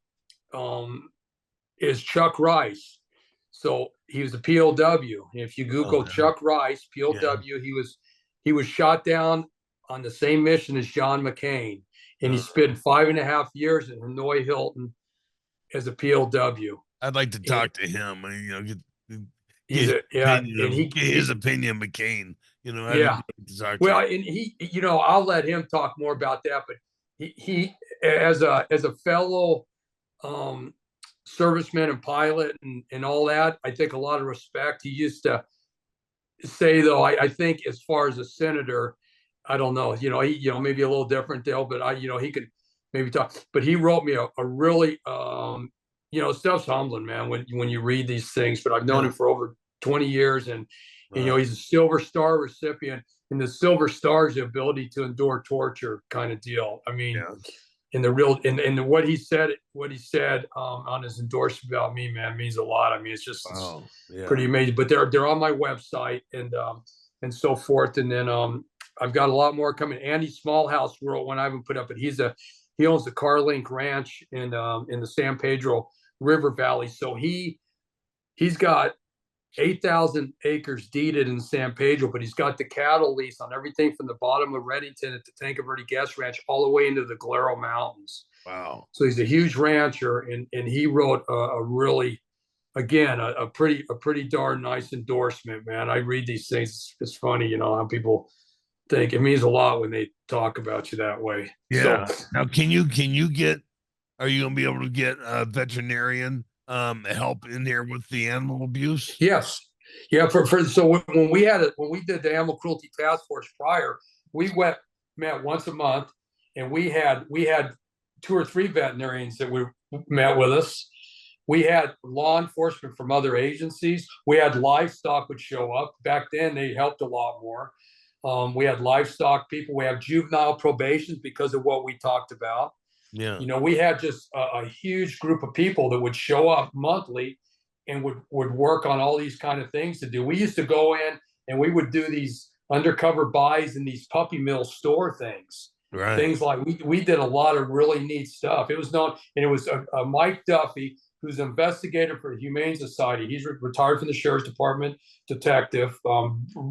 is Chuck Rice. So he was a POW. If you Google Chuck Rice, POW, he was shot down on the same mission as John McCain, and he spent 5.5 years in Hanoi Hilton as a POW. I'd like to talk to him. Get his opinion, McCain. Well, and I'll let him talk more about that. But he as a fellow serviceman and pilot and all that, I think a lot of respect. He used to say, though, I think as far as a senator, I don't know, maybe a little different deal, but he could maybe talk. But he wrote me a really, stuff's humbling, man, when you read these things. But I've known him for over 20 years, and he's a Silver Star recipient, and the Silver Star is the ability to endure torture kind of deal. I mean. In the real, in what he said on his endorsement about me, man, means a lot. I mean, it's just pretty amazing. But they're on my website and so forth. And then I've got a lot more coming. Andy Smallhouse wrote one I haven't put up, but he owns the Carlink Ranch in the San Pedro River Valley. So he's got 8,000 acres deeded in San Pedro, but he's got the cattle lease on everything from the bottom of Reddington at the Tanque Verde Gas Ranch all the way into the Galero Mountains. Wow. So he's a huge rancher, and he wrote a really, again, a pretty darn nice endorsement, man. I read these things. It's funny, how people think. It means a lot when they talk about you that way. Yeah. So, now, are you going to be able to get a veterinarian help in there with the animal abuse? Yes. Yeah. So when we did the animal cruelty task force prior, we met once a month, and we had 2 or 3 veterinarians that met with us. We had law enforcement from other agencies. We had livestock would show up. Back then, they helped a lot more. We had livestock people. We have juvenile probations because of what we talked about. Yeah. We had just a huge group of people that would show up monthly and would work on all these kind of things to do. We used to go in and we would do these undercover buys in these puppy mill store things. Right. Things like we did a lot of really neat stuff. It was known, and it was a Mike Duffy, who's an investigator for the Humane Society. He's retired from the Sheriff's Department, detective,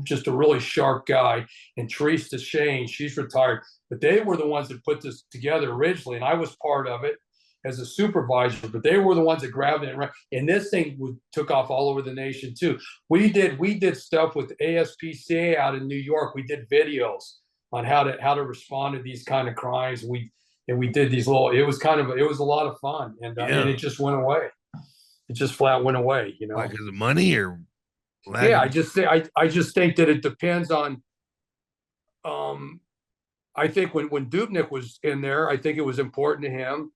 just a really sharp guy. And Therese DeShane, she's retired. But they were the ones that put this together originally, and I was part of it as a supervisor. But they were the ones that grabbed it, and this thing took off all over the nation too. We did stuff with ASPCA out in New York. We did videos on how to respond to these kind of crimes. We did these little. It was a lot of fun, and it just went away. It just flat went away, you know. Like, is it money or lack Yeah, of- I just think that it depends on. I think when Dubnik was in there, I think it was important to him,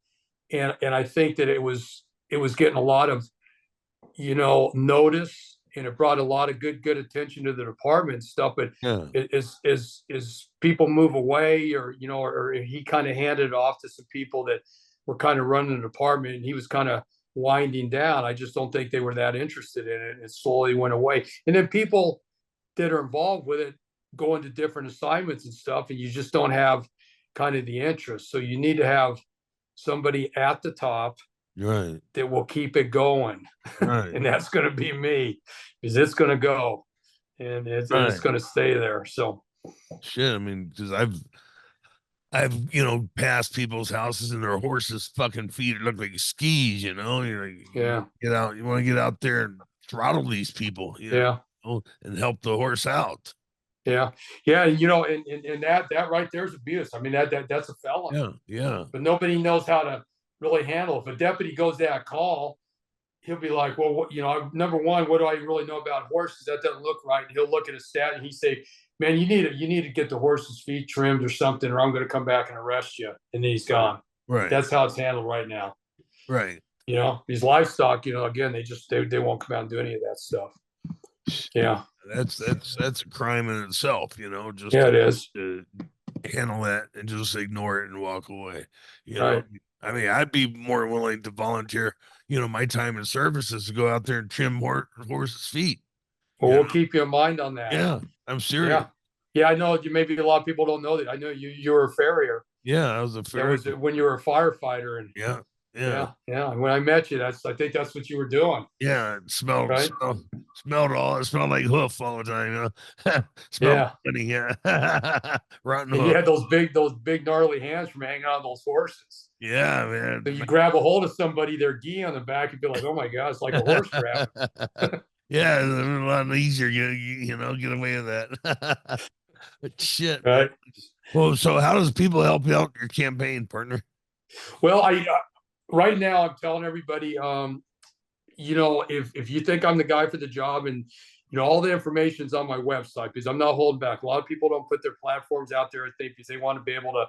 and I think that it was getting a lot of, you know, notice, and it brought a lot of good attention to the department and stuff. But Yeah. as people move away, or you know, or he kind of handed it off to some people that were kind of running the department, and he was kind of winding down. I just don't think they were that interested in it. It slowly went away, and then people that are involved with it go into different assignments and stuff, and you just don't have kind of the interest. So you need to have somebody at the top Right. that will keep it going. Right. And that's going to be me, because it's going to go, and it's Right. going to stay there. So Shit. I mean, because I've passed people's houses and their horses' fucking feet look like skis. You know, you're like, yeah, get out. You want to get out there and throttle these people. yeah, And help the horse out. yeah, yeah. You know, and that right there is abuse. I mean, that's a felony. Yeah. Yeah. But nobody knows how to really handle it. If a deputy goes to that call, he'll be like, well, what, you know, number one, what do I really know about horses? That doesn't look right. And he'll look at a stat and he say, man, you need to get the horse's feet trimmed or something, or I'm going to come back and arrest you. And then he's gone. Right. That's how it's handled right now. Right. You know, these livestock, you know, again, they won't come out and do any of that stuff. Yeah. That's a crime in itself, just Yeah, it is. to handle that and just ignore it and walk away. Right. I mean, I'd be more willing to volunteer, my time in services to go out there and trim horses' feet. Well, we'll keep you in mind on that. Yeah, I'm serious. Yeah. Yeah, I know. Maybe a lot of people don't know that. I know you were a farrier. Yeah, I was a farrier. That was when you were a firefighter, and yeah. And when I met you, I think that's what you were doing. Yeah, it smelled Right? smelled all. It smelled like hoof all the time. Smelled funny. Yeah, rotten And hoof. you had those big gnarly hands from hanging on those horses. Yeah, man. So you grab a hold of somebody, their gi on the back, and be like, "Oh my god, it's like a horse grab." Yeah, it's a lot easier. Get away with that. But shit. Right. Well, so how does people help you out your campaign, partner? Well, right now I'm telling everybody, if you think I'm the guy for the job, and all the information's on my website, because I'm not holding back. A lot of people don't put their platforms out there, I think, because they want to be able to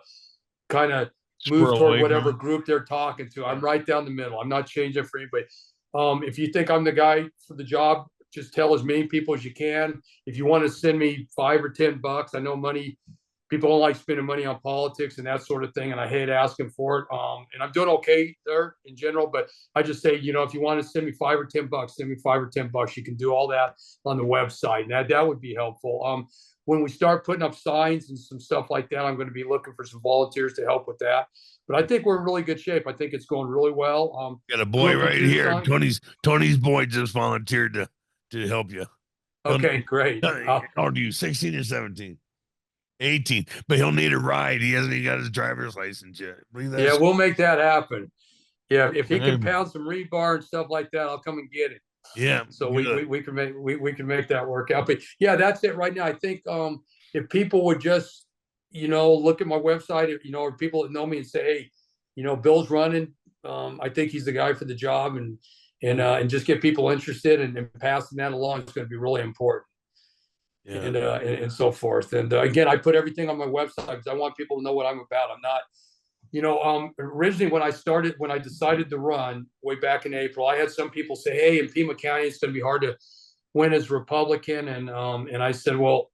kind of move toward whatever group they're talking to. I'm right down the middle. I'm not changing for anybody. If you think I'm the guy for the job, just tell as many people as you can. If you want to send me $5 or $10, I know money. People don't like spending money on politics and that sort of thing, and I hate asking for it. And I'm doing okay there in general, but I just say, if you want to send me $5 or $10, send me $5 or $10. You can do all that on the website. That would be helpful. When we start putting up signs and some stuff like that, I'm going to be looking for some volunteers to help with that. But I think we're in really good shape. I think it's going really well. Got a boy right here. Tony's boy just volunteered to help you. Okay, great. How old are you? 16 or 17? 18, but he'll need a ride. He hasn't even got his driver's license yet. Yeah, we'll make that happen. Yeah, if he can pound some rebar and stuff like that, I'll come and get it. Yeah. So we can make that work out. But yeah, that's it right now. I think if people would just look at my website, or people that know me and say, hey, Bill's running. I think he's the guy for the job, and just get people interested and passing that along is going to be really important. Yeah. And so forth. And again, I put everything on my website because I want people to know what I'm about. I'm not, originally when I decided to run way back in April, I had some people say, hey, in Pima County, it's going to be hard to win as Republican. And I said, well,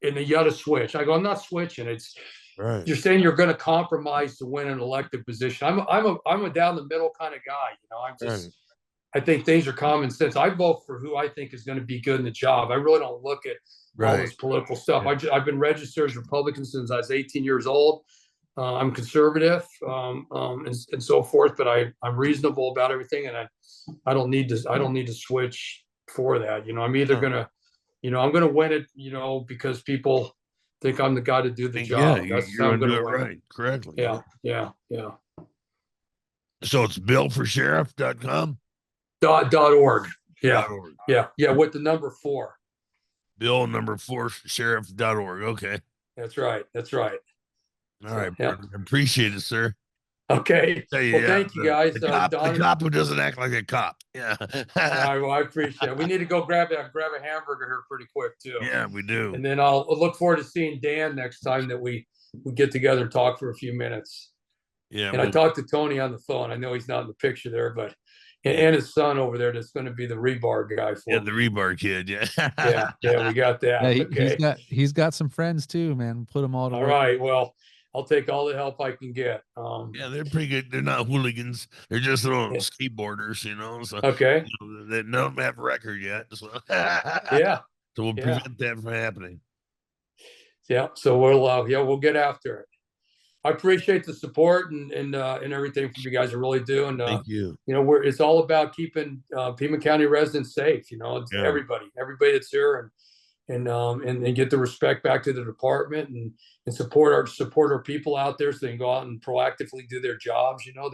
and you got to switch. I go, I'm not switching. It's right. You're saying you're going to compromise to win an elected position. I'm a down the middle kind of guy. I'm just, right. I think things are common sense. I vote for who I think is going to be good in the job. I really don't look at all this political stuff. Yeah. I've been registered as Republican since I was 18 years old. I'm conservative and so forth, but I'm reasonable about everything, and I don't need to switch for that. I'm either gonna, I'm gonna win it, because people think I'm the guy to do the job. Yeah, that's how I'm gonna do it right, correctly. Yeah. So it's billforsheriff.com. .org. Yeah. .org. Yeah. With the number 4. Bill number 4 sheriff.org. Okay. That's right. All right. Yeah. Appreciate it, sir. Okay. Tell you, Well, yeah, thank you guys. the cop, the Don, cop who doesn't act like a cop. Yeah. well, I appreciate it. We need to go grab a hamburger here pretty quick too. Yeah, we do. And then I'll look forward to seeing Dan next time that we get together and talk for a few minutes. Yeah. And I talked to Tony on the phone. I know he's not in the picture there, but and his son over there that's going to be the rebar guy for Yeah, me. the rebar kid. Yeah. Yeah, we got that. Yeah, Okay. he's got some friends too, man. Put them all to All work. right. Well, I'll take all the help I can get. Yeah, they're pretty good. They're not hooligans. They're just little Yeah. skateboarders, you know. So Okay. you know, they don't have a record yet. So Yeah. so we'll Yeah. prevent that from happening. Yeah. So we'll get after it. I appreciate the support and everything from you guys. I really do. And Thank you. you know, it's all about keeping Pima County residents safe. You know, it's Yeah. everybody that's here and get the respect back to the department and support our people out there so they can go out and proactively do their jobs. You know,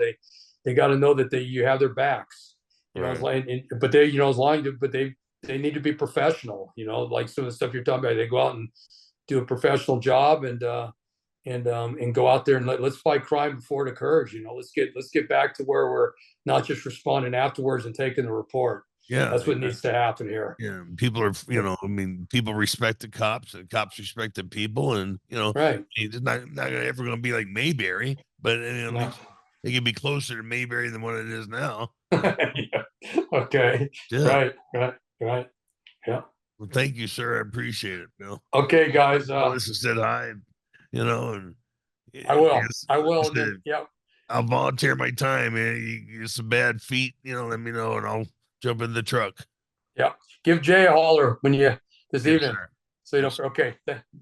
they got to know that you have their backs. You know, Right. but they need to be professional. You know, like some of the stuff you're talking about, they go out and do a professional job and go out there and let's fight crime before it occurs. You know, let's get back to where we're not just responding afterwards and taking the report. Yeah. That's what needs to happen here. Yeah. People are, you know, I mean, people respect the cops and cops respect the people. And, you know, Right. it's not ever going to be like Mayberry, but at least it can be closer to Mayberry than what it is now. Yeah. Okay. Yeah. Right. Yeah. Well, thank you, sir. I appreciate it, Bill. Okay, guys. Melissa said hi, you know, and I will. yes, I will. said, Yeah. I'll volunteer my time, man. You get some bad feet, you know, let me know and I'll jump in the truck. Yeah. Give Jay a holler when you this Yes, evening. sir. So you don't. Okay.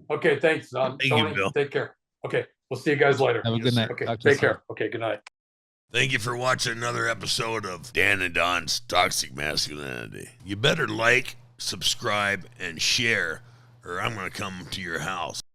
Okay. Thanks, Don. Thank Tony, you, Bill. take care. Okay. We'll see you guys later. Have a Yes, good sir. night. Okay. Talk to you Take soon. care. Okay. Good night. Thank you for watching another episode of Dan and Don's Toxic Masculinity. You better like, subscribe, and share, or I'm going to come to your house.